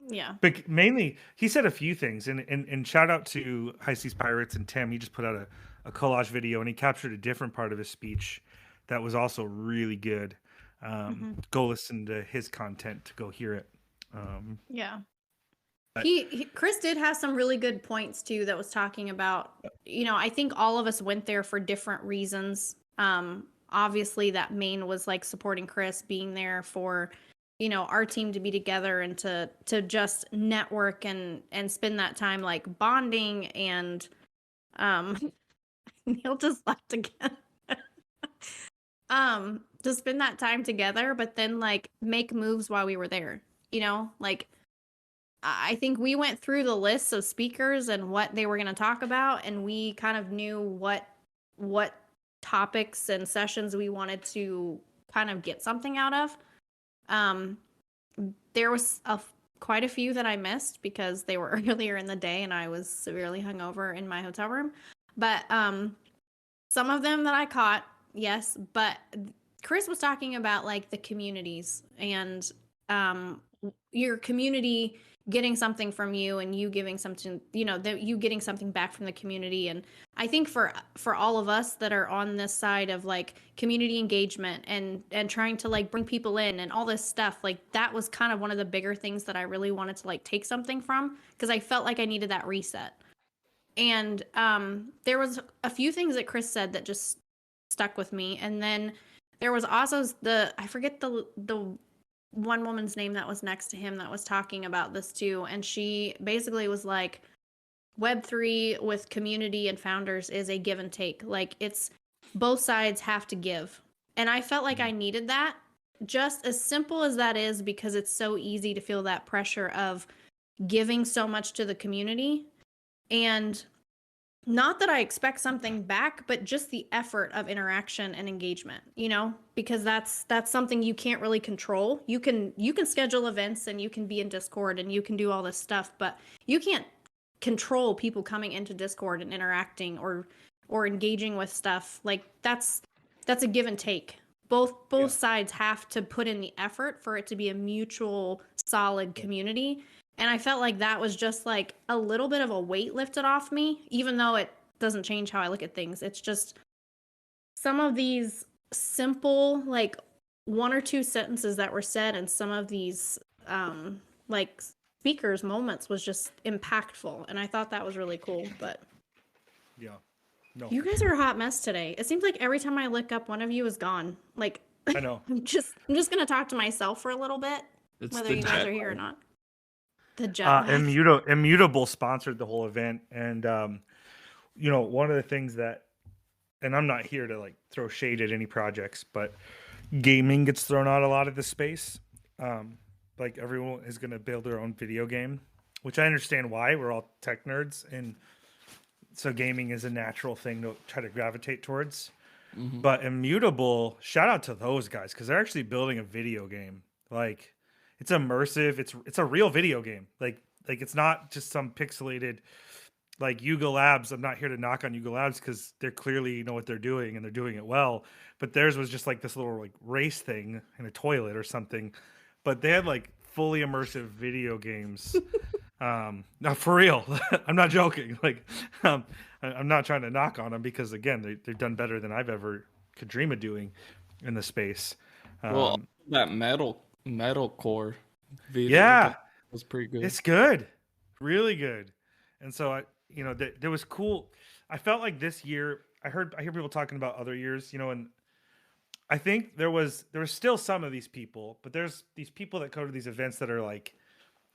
Yeah. But mainly, he said a few things. And shout out to High Seas Pirates and Tim. He just put out a collage video, and he captured a different part of his speech that was also really good. Go listen to his content to go hear it. Yeah. Chris did have some really good points too that was talking about, I think all of us went there for different reasons. Obviously that main was like supporting Chris, being there for, our team to be together and to just network and spend that time like bonding and Neil just left again. To spend that time together, but then like make moves while we were there, like I think we went through the lists of speakers and what they were going to talk about, and we kind of knew what topics and sessions we wanted to kind of get something out of. There was quite a few that I missed because they were earlier in the day and I was severely hungover in my hotel room. But some of them that I caught, yes. But Chris was talking about like the communities and your community getting something from you and you giving something, you getting something back from the community. And I think for all of us that are on this side of like community engagement and trying to like bring people in and all this stuff, like that was kind of one of the bigger things that I really wanted to like take something from, because I felt like I needed that reset. And there was a few things that Chris said that just stuck with me. And then there was also I forget the one woman's name that was next to him that was talking about this too. And she basically was like, Web3 with community and founders is a give and take. Like it's both sides have to give. And I felt like I needed that, just as simple as that is, because it's so easy to feel that pressure of giving so much to the community. And not that I expect something back, but just the effort of interaction and engagement, because that's something you can't really control. You can schedule events and you can be in Discord and you can do all this stuff, but you can't control people coming into Discord and interacting or engaging with stuff. Like that's a give and take. Both sides have to put in the effort for it to be a mutual solid community. And I felt like that was just like a little bit of a weight lifted off me, even though it doesn't change how I look at things. It's just some of these simple, like 1 or 2 sentences that were said and some of these like speakers' moments was just impactful. And I thought that was really cool. But yeah, no, you guys are a hot mess today. It seems like every time I look up, one of you is gone. Like I know. I'm just gonna talk to myself for a little bit, whether you guys are here or not. The jet Immutable sponsored the whole event, and one of the things that, and I'm not here to like throw shade at any projects, but gaming gets thrown out a lot of the space. Like everyone is going to build their own video game, which I understand why. We're all tech nerds, and so gaming is a natural thing to try to gravitate towards. Mhm. But Immutable, shout out to those guys because they're actually building a video game. Like, it's immersive. It's a real video game. Like it's not just some pixelated like Yuga Labs. I'm not here to knock on Yuga Labs because they're clearly know what they're doing and they're doing it well. But theirs was just like this little like race thing in a toilet or something. But they had like fully immersive video games. No, for real. I'm not joking. Like, I'm not trying to knock on them because again, they've done better than I've ever could dream of doing in the space. Well, that metal core video Yeah, was pretty good. it's good, really good. And so there was cool. I felt like this year. I hear people talking about other years, and I think there was still some of these people, but there's these people that go to these events that are like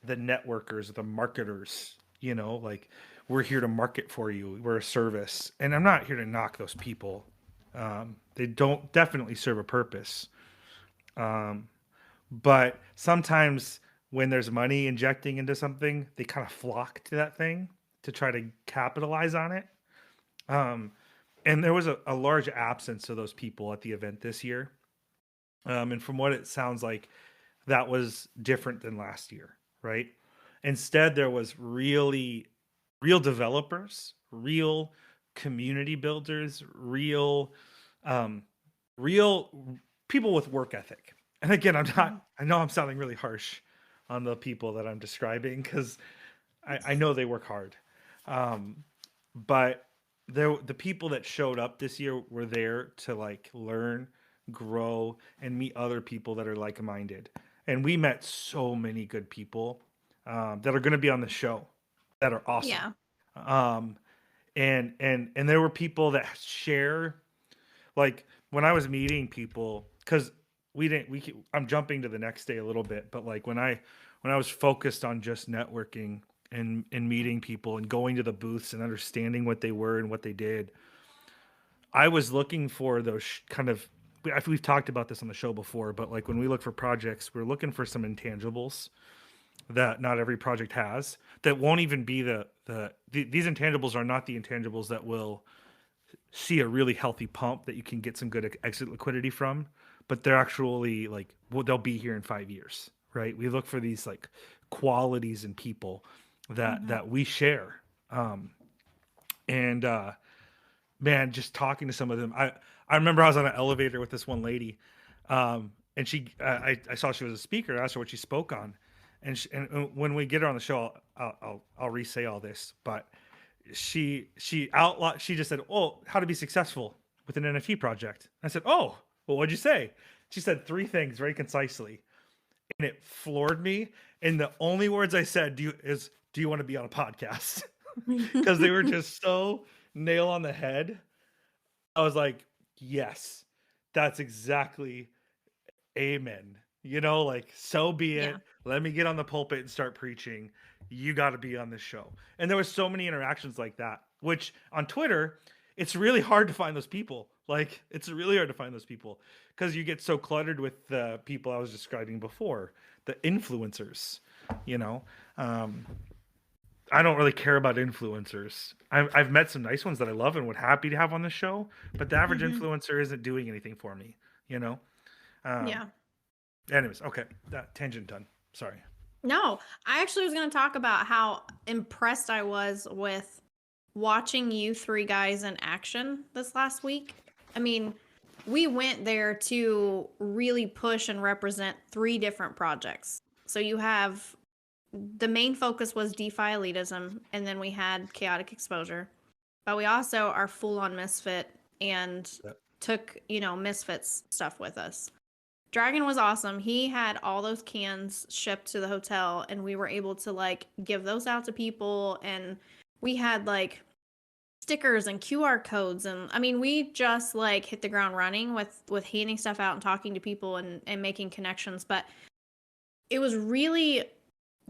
the networkers, the marketers, like we're here to market for you. We're a service. And I'm not here to knock those people. They don't definitely serve a purpose. But sometimes when there's money injecting into something, they kind of flock to that thing to try to capitalize on it. And there was a large absence of those people at the event this year. And from what it sounds like, that was different than last year, right? Instead, there was real developers, real community builders, real people with work ethic. And again, I know I'm sounding really harsh on the people that I'm describing because I know they work hard. But the people that showed up this year were there to like learn, grow, and meet other people that are like-minded. And we met so many good people that are going to be on the show that are awesome. Yeah. And there were people that share, like when I was meeting people, because I'm jumping to the next day a little bit, but like when I was focused on just networking and meeting people and going to the booths and understanding what they were and what they did, I was looking for those kind of, we've talked about this on the show before, but like when we look for projects, we're looking for some intangibles that not every project has, that won't even be these intangibles are not the intangibles that will see a really healthy pump that you can get some good exit liquidity from, but they're actually like, well, they'll be here in 5 years, right? We look for these like qualities in people that we share. Man, just talking to some of them, I remember I was on an elevator with this one lady, and she, I saw she was a speaker. I asked her what she spoke on, and when we get her on the show, I'll re-say all this. But she just said, "Oh, how to be successful with an NFT project." I said, "Oh, well, what'd you say?" She said 3 things very concisely, and it floored me. And the only words I said do you want to be on a podcast? Because they were just so nail on the head. I was like, yes, that's exactly, amen. Like, so be it. Yeah. Let me get on the pulpit and start preaching. You got to be on this show. And there was so many interactions like that, which on Twitter, it's really hard to find those people. Like, it's really hard to find those people because you get so cluttered with the people I was describing before, the influencers, I don't really care about influencers. I've met some nice ones that I love and would happy to have on the show, but the average influencer isn't doing anything for me, Yeah. Anyways, okay, that tangent done. Sorry. No, I actually was going to talk about how impressed I was with watching you 3 guys in action this last week. I mean, we went there to really push and represent 3 different projects. So you have, the main focus was DeFi elitism, and then we had chaotic exposure. But we also are full on Misfit and took, Misfits stuff with us. Dragon was awesome. He had all those cans shipped to the hotel, and we were able to like give those out to people. And we had like stickers and QR codes, and I mean, we just like hit the ground running with handing stuff out and talking to people and making connections. But it was really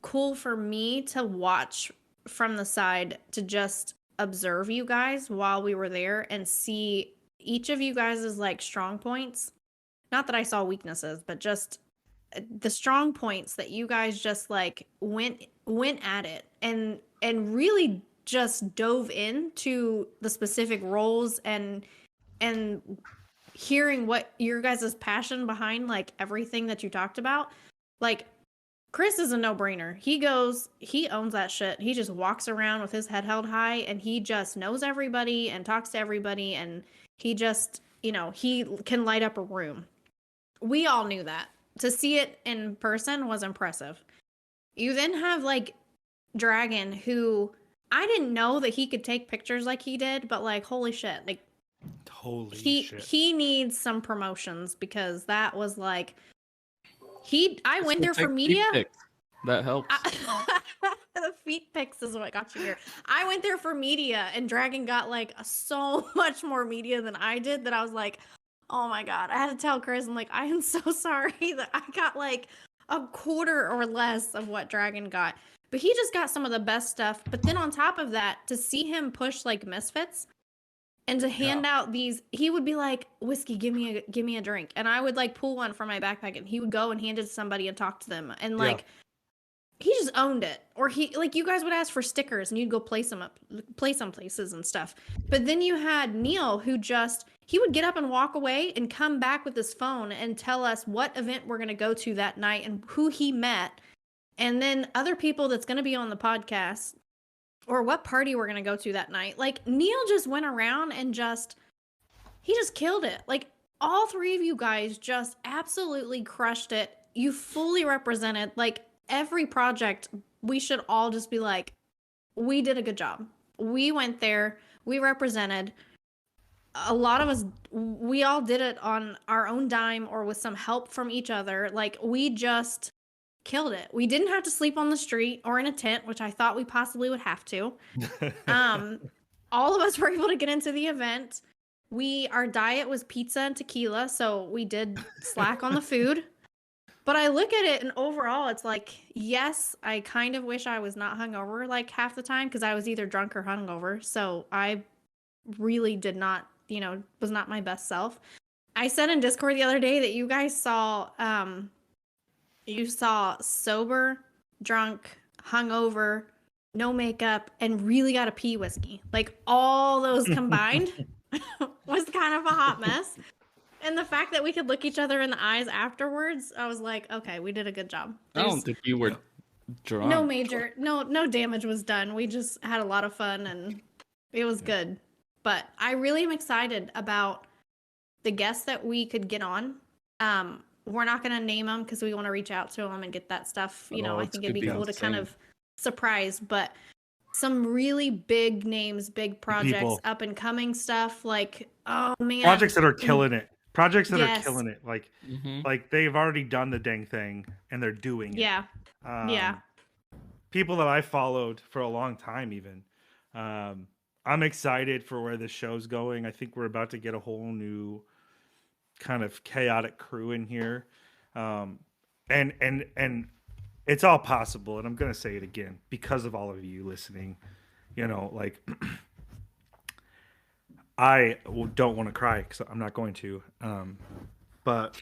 cool for me to watch from the side, to just observe you guys while we were there and see each of you guys' like strong points. Not that I saw weaknesses, but just the strong points that you guys just like went at it and really just dove into the specific roles and hearing what your guys' passion behind like everything that you talked about, like Chris is a no-brainer. He owns that shit. He just walks around with his head held high and he just knows everybody and talks to everybody and he just, he can light up a room. We all knew that. To see it in person was impressive. You then have like Dragon, who I didn't know that he could take pictures like he did, but like holy shit, like he needs some promotions because that was like I went there for media. That helps. The feet pics is what got you here. I went there for media and Dragon got like so much more media than I did that I was like, oh my God. I had to tell Chris, I'm like, I am so sorry that I got like a quarter or less of what Dragon got. But he just got some of the best stuff. But then on top of that, to see him push like Misfits and to hand out these, he would be like, whiskey, give me a drink. And I would like pull one from my backpack and he would go and hand it to somebody and talk to them. And like, he just owned it. Or he, like, you guys would ask for stickers and you'd go place some places and stuff. But then you had Neil who he would get up and walk away and come back with his phone and tell us what event we're going to go to that night and who he met. And then other people that's going to be on the podcast or what party we're going to go to that night. Like, Neil just went around and he just killed it. Like, all three of you guys just absolutely crushed it. You fully represented, like, every project. We should all just be like, we did a good job. We went there. We represented. A lot of us, we all did it on our own dime or with some help from each other. Like, we just killed it. We didn't have to sleep on the street or in a tent, which I thought we possibly would have to. All of us were able to get into the event. Our diet was pizza and tequila, so we did slack on the food. But I look at it and overall, it's like, yes, I kind of wish I was not hungover like half the time because I was either drunk or hungover. So I really did not, was not my best self. I said in Discord the other day that you guys saw, sober, drunk, hungover, no makeup, and really got to pee whiskey. Like all those combined was kind of a hot mess. And the fact that we could look each other in the eyes afterwards, I was like, okay, we did a good job. I don't think you were drunk. No damage was done. We just had a lot of fun and it was good. But I really am excited about the guests that we could get on. We're not going to name them because we want to reach out to them and get that stuff. I think it'd be cool to kind of surprise, but some really big names, big projects, up and coming stuff. Like, oh man. Projects that are killing it. Projects that are killing it. Like, like they've already done the dang thing and they're doing it. Yeah. People that I followed for a long time, even. I'm excited for where this show's going. I think we're about to get a whole new kind of chaotic crew in here. And it's all possible. And I'm going to say it again because of all of you listening, like I don't want to cry because I'm not going to. But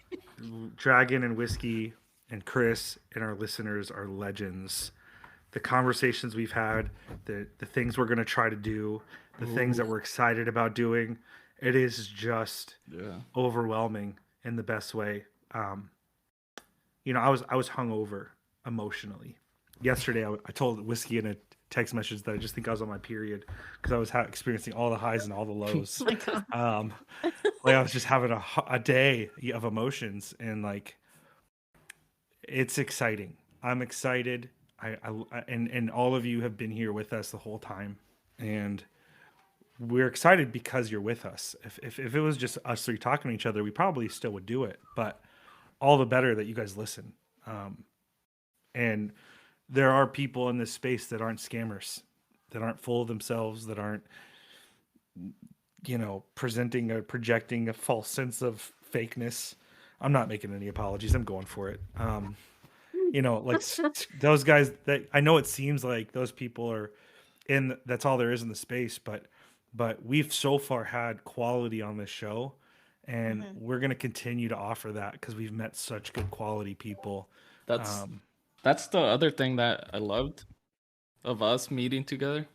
Dragon and Whiskey and Chris and our listeners are legends. The conversations we've had, the things we're going to try to do, the things that we're excited about doing, it is just overwhelming in the best way. I was hungover emotionally. Yesterday, I told Whiskey in a text message that I just think I was on my period because I was experiencing all the highs and all the lows. Oh my God. Like I was just having a day of emotions, and like it's exciting. I'm excited. And all of you have been here with us the whole time, and we're excited because you're with us. If it was just us three talking to each other, we probably still would do it. But all the better that you guys listen. And there are people in this space that aren't scammers, that aren't full of themselves, that aren't, presenting or projecting a false sense of fakeness. I'm not making any apologies. I'm going for it. Like those guys that I know it seems like those people are that's all there is in the space, but we've so far had quality on this show, and we're going to continue to offer that because we've met such good quality people. That's the other thing that I loved of us meeting together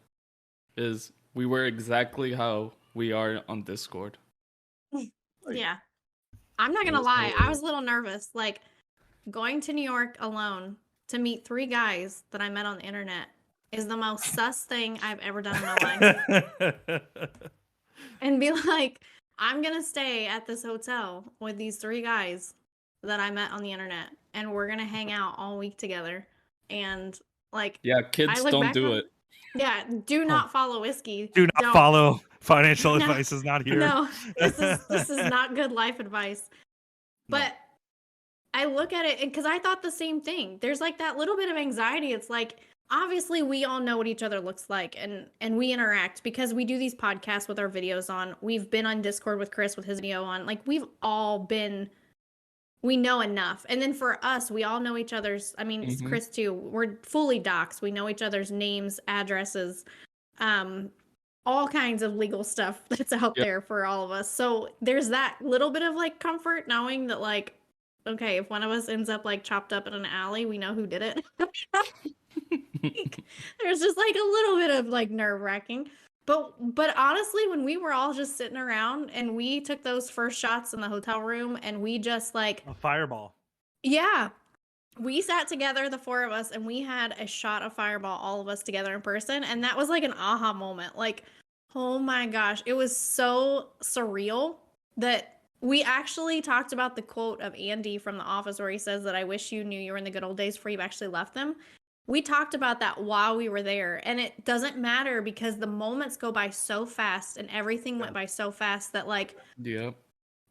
is we were exactly how we are on Discord. Yeah. I'm not gonna lie, I was a little nervous. Like, going to New York alone to meet 3 guys that I met on the internet is the most sus thing I've ever done in my life. And be like, I'm gonna stay at this hotel with these 3 guys that I met on the internet, and we're gonna hang out all week together. And like, Yeah, kids don't do it. Yeah, do not follow Whiskey. Do not Don't. follow. Financial No. advice is not here. No, this is not good life advice. But I look at it because I thought the same thing. There's like that little bit of anxiety. It's like, obviously we all know what each other looks like, and we interact because we do these podcasts with our videos on. We've been on Discord with Chris with his video on. Like, we've all been, we know enough. And then for us, we all know each other's, I mean, Chris too, we're fully doxxed. We know each other's names, addresses, all kinds of legal stuff that's out there for all of us. So there's that little bit of like comfort knowing that, like, okay, if one of us ends up like chopped up in an alley, we know who did it. There's just like a little bit of like nerve wracking. But honestly, when we were all just sitting around and we took those first shots in the hotel room and we just like a fireball. Yeah. We sat together, the 4 of us, and we had a shot of Fireball, all of us together in person. And that was like an aha moment. Like, oh my gosh, it was so surreal that we actually talked about the quote of Andy from The Office where he says that I wish you knew you were in the good old days before you actually left them. We talked about that while we were there. And it doesn't matter because the moments go by so fast and everything went by so fast that like,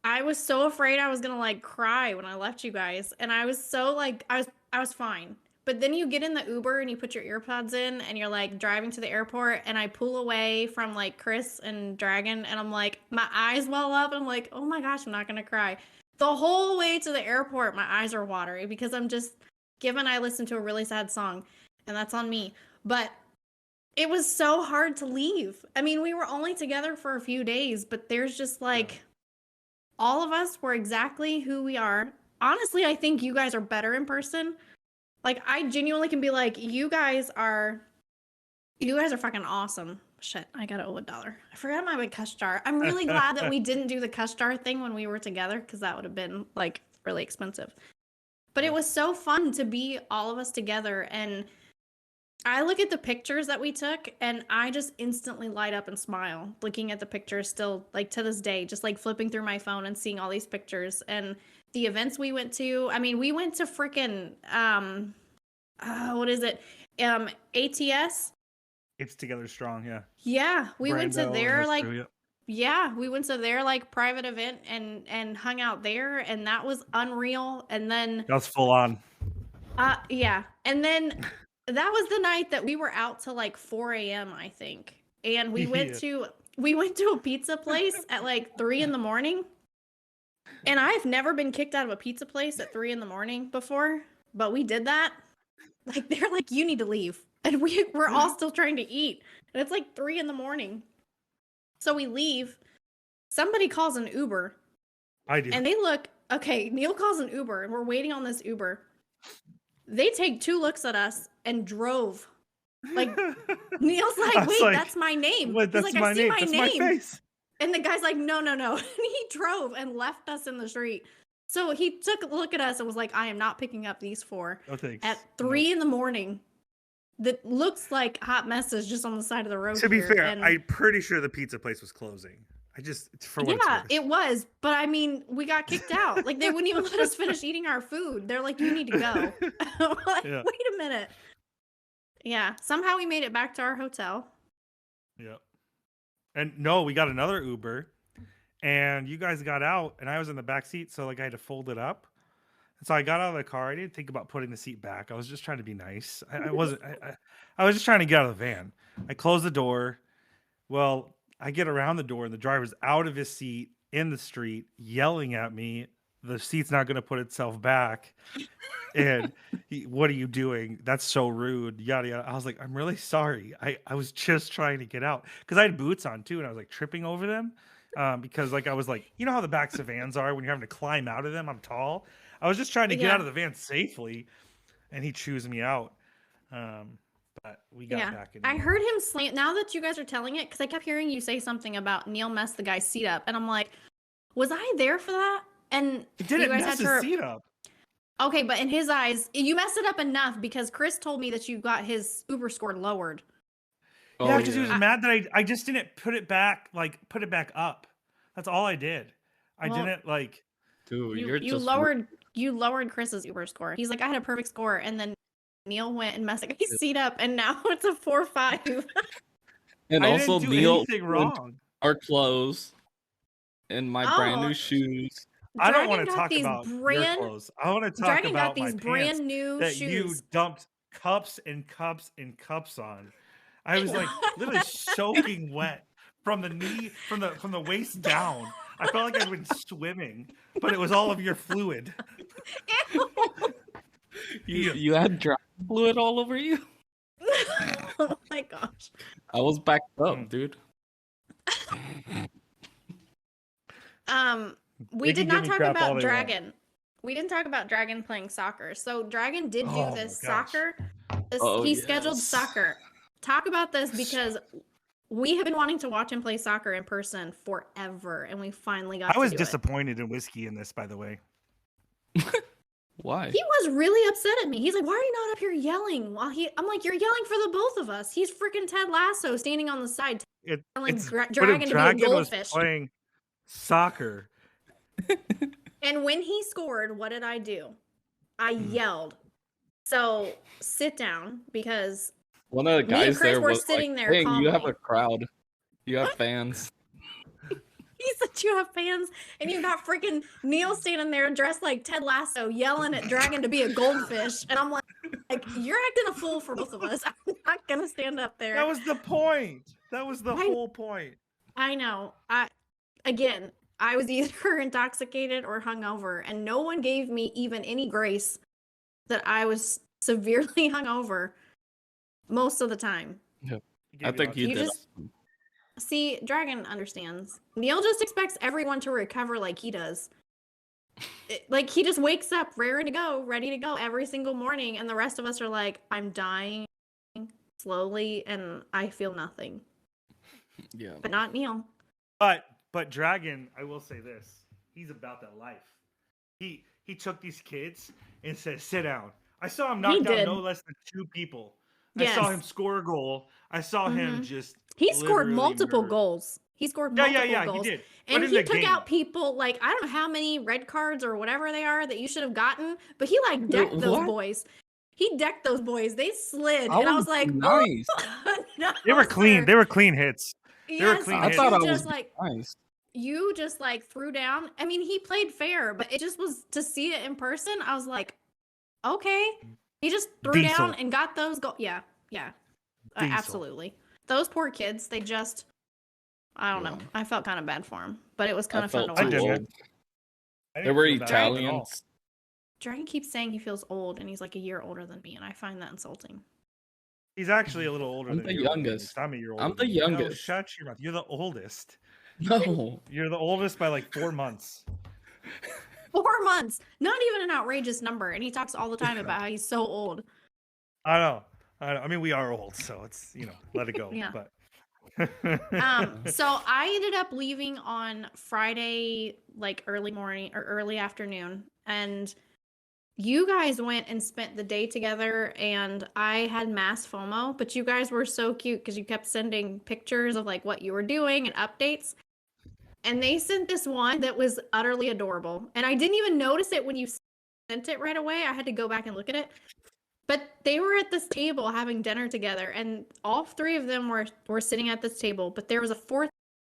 I was so afraid I was gonna like cry when I left you guys, and I was so like I was fine. But then you get in the Uber and you put your earpods in and you're like driving to the airport, and I pull away from like Chris and Dragon, and I'm like, my eyes well up, and I'm like, oh my gosh, I'm not gonna cry. The whole way to the airport, my eyes are watery because I'm just, given I listened to a really sad song, and that's on me. But it was so hard to leave. I mean, we were only together for a few days, but there's just like, all of us were exactly who we are. Honestly, I think you guys are better in person. Like, I genuinely can be like, you guys are fucking awesome. Shit, I gotta owe $1. I forgot my big cuss jar. I'm really glad that we didn't do the cuss jar thing when we were together, because that would have been like really expensive. But it was so fun to be all of us together, and I look at the pictures that we took and I just instantly light up and smile looking at the pictures still, like to this day, just like flipping through my phone and seeing all these pictures and the events we went to. I mean, we went to freaking, what is it? ATS. It's Together Strong. Yeah. Yeah. We went to their like, we went to their like private event and hung out there, and that was unreal. And then that was full on. Yeah. And then that was the night that we were out till like 4 a.m. I think, and we went to a pizza place at like 3 a.m. And I've never been kicked out of a pizza place at 3 a.m. before, but we did that. Like, they're like, you need to leave, and we're all still trying to eat, and it's like 3 a.m. So we leave. Somebody calls an Uber. I do. And they look, okay, Neil calls an Uber, and we're waiting on this Uber. They take 2 looks at us and drove. Like, Neil's like, wait, that's my name. Wait, that's He's like, I see my name. My face. And the guy's like, no. And he drove and left us in the street. So he took a look at us and was like, I am not picking up these 4 at 3 a.m. That looks like hot messes just on the side of the road. To be fair, I'm pretty sure the pizza place was closing. It was, but I mean, we got kicked out. Like, they wouldn't even let us finish eating our food. They're like, you need to go. I'm like, wait a minute. Yeah, somehow we made it back to our hotel. Yep. And no, we got another Uber, and you guys got out, and I was in the back seat, so like I had to fold it up. And so I got out of the car. I didn't think about putting the seat back. I was just trying to be nice. I wasn't. I was just trying to get out of the van. I closed the door. Well, I get around the door, and the driver's out of his seat in the street yelling at me. The seat's not going to put itself back. And what are you doing? That's so rude. Yada, yada. I was like, I'm really sorry. I was just trying to get out. Because I had boots on, too, and I was like tripping over them. Because like I was like, you know how the backs of vans are when you're having to climb out of them? I'm tall. I was just trying to get out of the van safely. And he chews me out. But but we got back in. I heard him slam. Now that you guys are telling it, because I kept hearing you say something about Neil messed the guy's seat up, and I'm like, was I there for that? And It didn't you guys mess had his to. seat up. Okay, but in his eyes, you messed it up enough because Chris told me that you got his Uber score lowered. Yeah, because he was mad that I just didn't put it back up. That's all I did. I didn't like. Dude, you lowered Chris's Uber score. He's like, I had a perfect score, and then Neil went and messed his seat up, and now it's a 4.5. And I also didn't do Neil anything wrong. Our clothes and my brand new shoes. I don't want to talk about your clothes. I want to talk Dragon about got these my brand pants new that shoes. you dumped cups and cups and cups on. I was like literally soaking wet from the knee, from the waist down. I felt like I'd been swimming, but it was all of your fluid. You had dry fluid all over you? Oh my gosh. I was backed up, dude. We did not talk about Dragon. We didn't talk about Dragon playing soccer. So Dragon did do this soccer. He scheduled soccer. Talk about this because we have been wanting to watch him play soccer in person forever, and we finally got. I was disappointed in Whiskey in this, by the way. Why? He was really upset at me. He's like, "Why are you not up here yelling?" I'm like, "You're yelling for the both of us." He's freaking Ted Lasso standing on the side, telling Dragon to be a goldfish. Was playing soccer. And when he scored, what did I do? I yelled. So sit down because one of the guys there was sitting like, there. Dang, calmly. you have a crowd. You have fans. He said you have fans, and you got freaking Neil standing there dressed like Ted Lasso, yelling at Dragon to be a goldfish. And I'm like, you're acting a fool for both of us. I'm not gonna stand up there. That was the point. That was the whole point. I know. I was either intoxicated or hungover, and no one gave me even any grace that I was severely hungover most of the time. Yeah. I think you did. See, Dragon understands. Neil just expects everyone to recover like he does. Like, he just wakes up ready to go every single morning, and the rest of us are like, I'm dying slowly, and I feel nothing. Yeah. But not Neil. But Dragon, I will say this. He's about that life. He took these kids and said, sit down. I saw him knock down no less than 2 people. Yes. I saw him score a goal. I saw him just He scored multiple goals. He scored multiple goals. He did. And he took out people, like, I don't know how many red cards or whatever they are that you should have gotten, but he, like, decked those boys. He decked those boys. They slid. And I was like, nice. No, they were clean. Sir. They were clean hits. Yes, they were clean hits. I thought I was like, nice. You just, like, threw down. I mean, he played fair, but it just was, to see it in person, I was like, okay. He just threw down and got those goals. Yeah. Absolutely. Those poor kids, they just, I don't know. I felt kind of bad for them, but it was kind of fun to watch. They were Italians. Dragon keeps saying he feels old, and he's like a year older than me, and I find that insulting. He's actually a little older than you. I'm the youngest. I'm a year older. I'm the youngest. No, shut your mouth. You're the oldest. No. You're the oldest by like 4 months. 4 months. Not even an outrageous number, and he talks all the time about how he's so old. I know. I mean, we are old, so it's, let it go. Yeah. But so I ended up leaving on Friday, like early morning or early afternoon, and you guys went and spent the day together, and I had mass FOMO, but you guys were so cute because you kept sending pictures of like what you were doing and updates. And they sent this one that was utterly adorable. And I didn't even notice it when you sent it right away. I had to go back and look at it. But they were at this table having dinner together, and all 3 of them were sitting at this table, but there was a 4th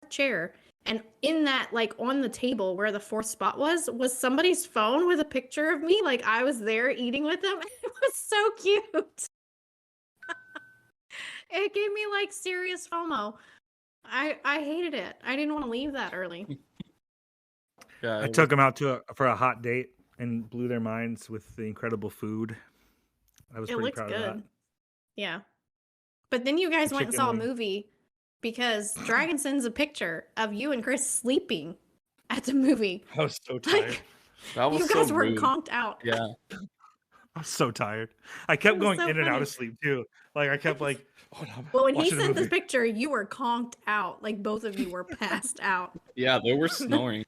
chair. And in that, like, on the table where the 4th spot was somebody's phone with a picture of me. Like, I was there eating with them. It was so cute. It gave me, like, serious FOMO. I hated it. I didn't want to leave that early. Yeah, I took them out for a hot date and blew their minds with the incredible food. I was pretty proud of that. Yeah. But then you guys went and saw a movie because Dragon sends a picture of you and Chris sleeping at the movie. I was so tired. Like, you guys were conked out. Yeah. I was so tired. I kept going so in and out funny. of sleep too. Like I kept like, oh no, Well, when he watching a sent this movie. picture, you were conked out. Like both of you were passed out. Yeah, they were snoring.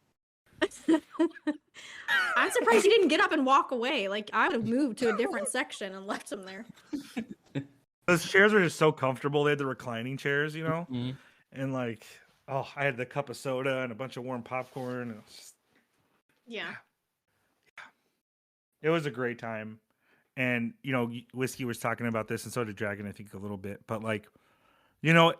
I'm surprised you didn't get up and walk away. Like I would have moved to a different section and left him there. Those chairs were just so comfortable. They had the reclining chairs, you know, Mhm. and like, oh, I had the cup of soda and a bunch of warm popcorn. And it was just, Yeah. it was a great time. And you know, Whiskey was talking about this, and so did Dragon, I think, a little bit. But like, you know,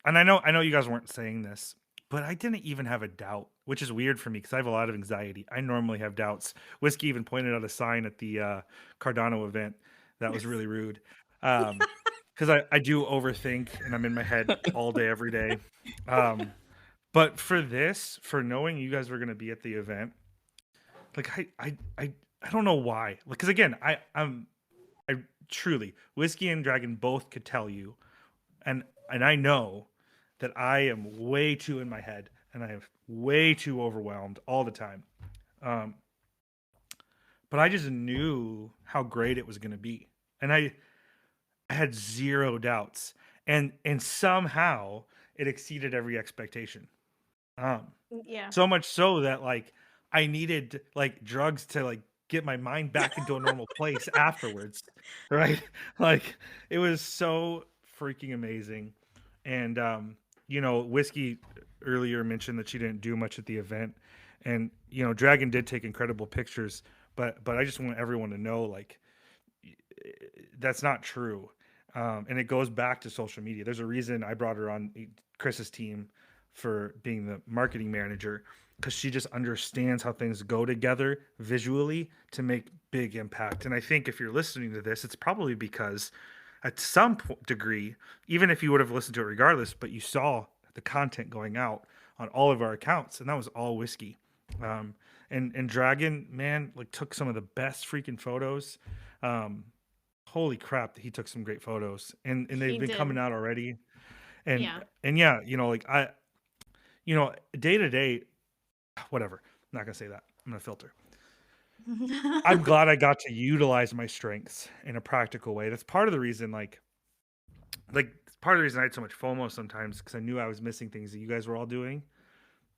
and I know you guys weren't saying this, but I didn't even have a doubt, which is weird for me because I have a lot of anxiety. I normally have doubts. Whiskey even pointed out a sign at the Cardano event that was really rude. Because I do overthink and I'm in my head all day, every day. But for this, for knowing you guys were going to be at the event, like I don't know why. Because again, I truly, Whiskey and Dragon both could tell you, and I know that I am way too in my head and I am way too overwhelmed all the time. But I just knew how great it was going to be, and I had zero doubts, and somehow it exceeded every expectation. Yeah. So much so that like I needed like drugs to like get my mind back into a normal place afterwards, right? Like it was so freaking amazing. And you know, Whiskey earlier mentioned that she didn't do much at the event, and you know, Dragon did take incredible pictures, but I just want everyone to know like that's not true. And it goes back to social media. There's a reason I brought her on Chris's team for being the marketing manager, because she just understands how things go together visually to make big impact. And I think if you're listening to this, it's probably because at some degree, even if you would have listened to it regardless, but you saw the content going out on all of our accounts, and that was all Whiskey. And Dragon, man, like took some of the best freaking photos. Holy crap, he took some great photos, and they've He been coming did. out already. And Yeah. yeah, you know, like you know, day to day, whatever. I'm not gonna say that. I'm gonna filter. I'm glad I got to utilize my strengths in a practical way. That's part of the reason, like part of the reason I had so much FOMO sometimes, because I knew I was missing things that you guys were all doing.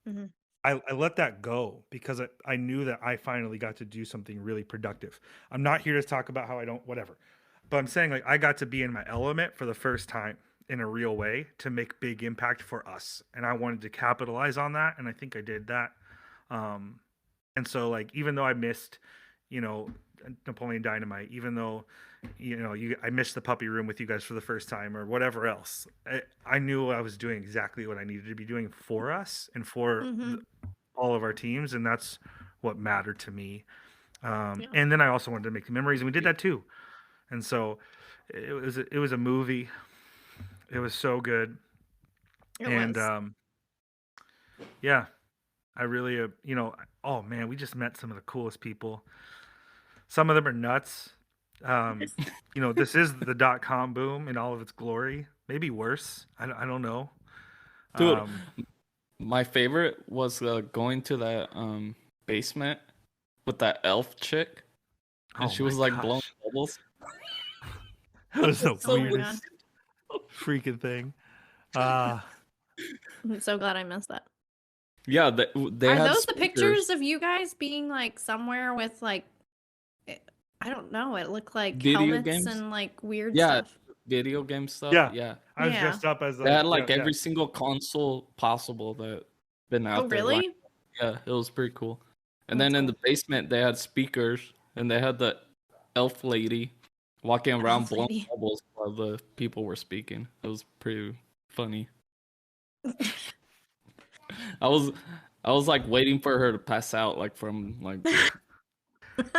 Mhm. I let that go because I knew that I finally got to do something really productive. I'm not here to talk about how I don't, whatever. But I'm saying like I got to be in my element for the first time in a real way to make big impact for us. And I wanted to capitalize on that. And I think I did that. And so like, even though I missed, you know, Napoleon Dynamite, even though, you know, I missed the puppy room with you guys for the first time or whatever else, I knew I was doing exactly what I needed to be doing for us and for all of our teams. And that's what mattered to me. And then I also wanted to make memories, and we did that too. And so it was a movie. It was so good. It And was. yeah, I really you know, oh man, we just met some of the coolest people. Some of them are nuts. You know, this is the .com boom in all of its glory. Maybe worse. I don't know. Dude, my favorite was going to that basement with that elf chick, and she was like blowing bubbles. That was the Oh my weirdest freaking thing. I'm so glad I missed that. Yeah, they Are had those the speakers. pictures of you guys being like somewhere with like, I don't know, it looked like Video helmets games? and like weird Yeah, stuff. video game stuff. Yeah. Yeah. I was Yeah. dressed up as They had like yeah, every single console possible that been out Oh, there. really? Like, yeah, it was pretty cool. And That's then in cool. the basement they had speakers, and they had the elf lady walking around blowing bubbles while the people were speaking. It was pretty funny. I was like waiting for her to pass out, like from like.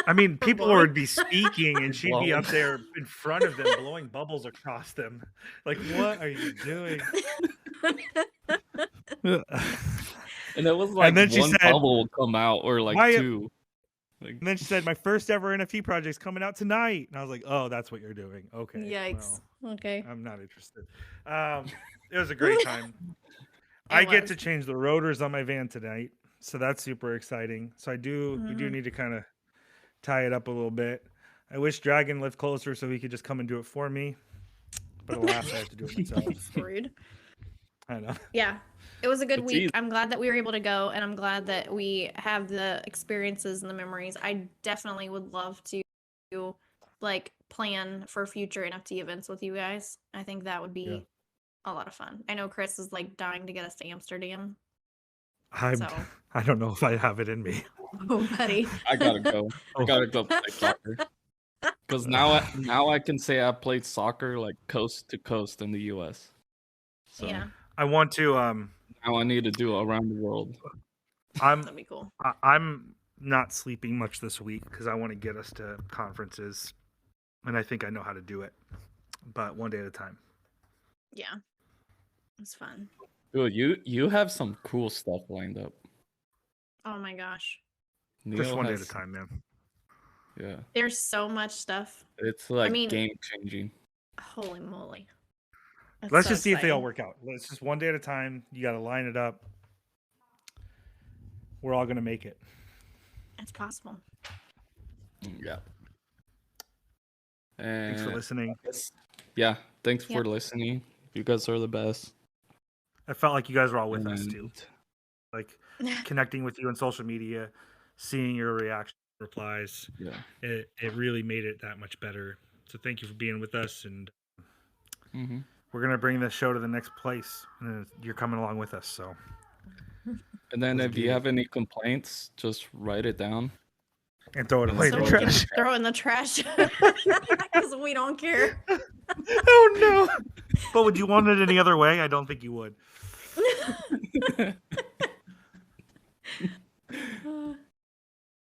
I mean, people would be speaking and she'd be up there in front of them blowing bubbles across them. Like, what are you doing? And it was like and then she one said, bubble would come out, or like two. Like, and then she said, my first ever NFT project's coming out tonight. And I was like, oh, that's what you're doing. Okay. Yikes. Well, okay. I'm not interested. It was a great time. I get to change the rotors on my van tonight. So that's super exciting. So we do need to kind of tie it up a little bit. I wish Dragon lived closer so he could just come and do it for me. But alas, I have to do it myself. Rude. I know. Yeah, it was a good It's week. easy. I'm glad that we were able to go, and I'm glad that we have the experiences and the memories. I definitely would love to like plan for future NFT events with you guys. I think that would be a lot of fun. I know Chris is like dying to get us to Amsterdam. So, I don't know if I have it in me. oh, buddy. I gotta go. I gotta go play soccer. Because now I can say I played soccer like coast to coast in the U.S. So Yeah, I want to. now I need to do it around the world. that'd be cool. I'm not sleeping much this week because I want to get us to conferences, and I think I know how to do it, but one day at a time. Yeah, it's fun. Dude, you have some cool stuff lined up. Oh my gosh, Just Neil one day has- at a time, man. Yeah, there's so much stuff. it's like mean- game changing. Holy moly. That's Let's so just see if they all exciting. work out. Let's just one day at a time. You got to line it up. We're all gonna make it. It's possible. Yeah. And Thanks for listening. Yeah, thanks Yeah. for listening. You guys are the best. I felt like you guys were all with us And- too. Like connecting with you on social media, seeing your reaction, replies. Yeah. It really made it that much better. So thank you for being with us, and Mm-hmm. we're gonna bring this show to the next place. And you're coming along with us, so And then Let's if you do it. have any complaints, just write it down. and throw it away in So the we can trash. throw in the trash because we don't care. Oh no! But would you want it any other way? I don't think you would.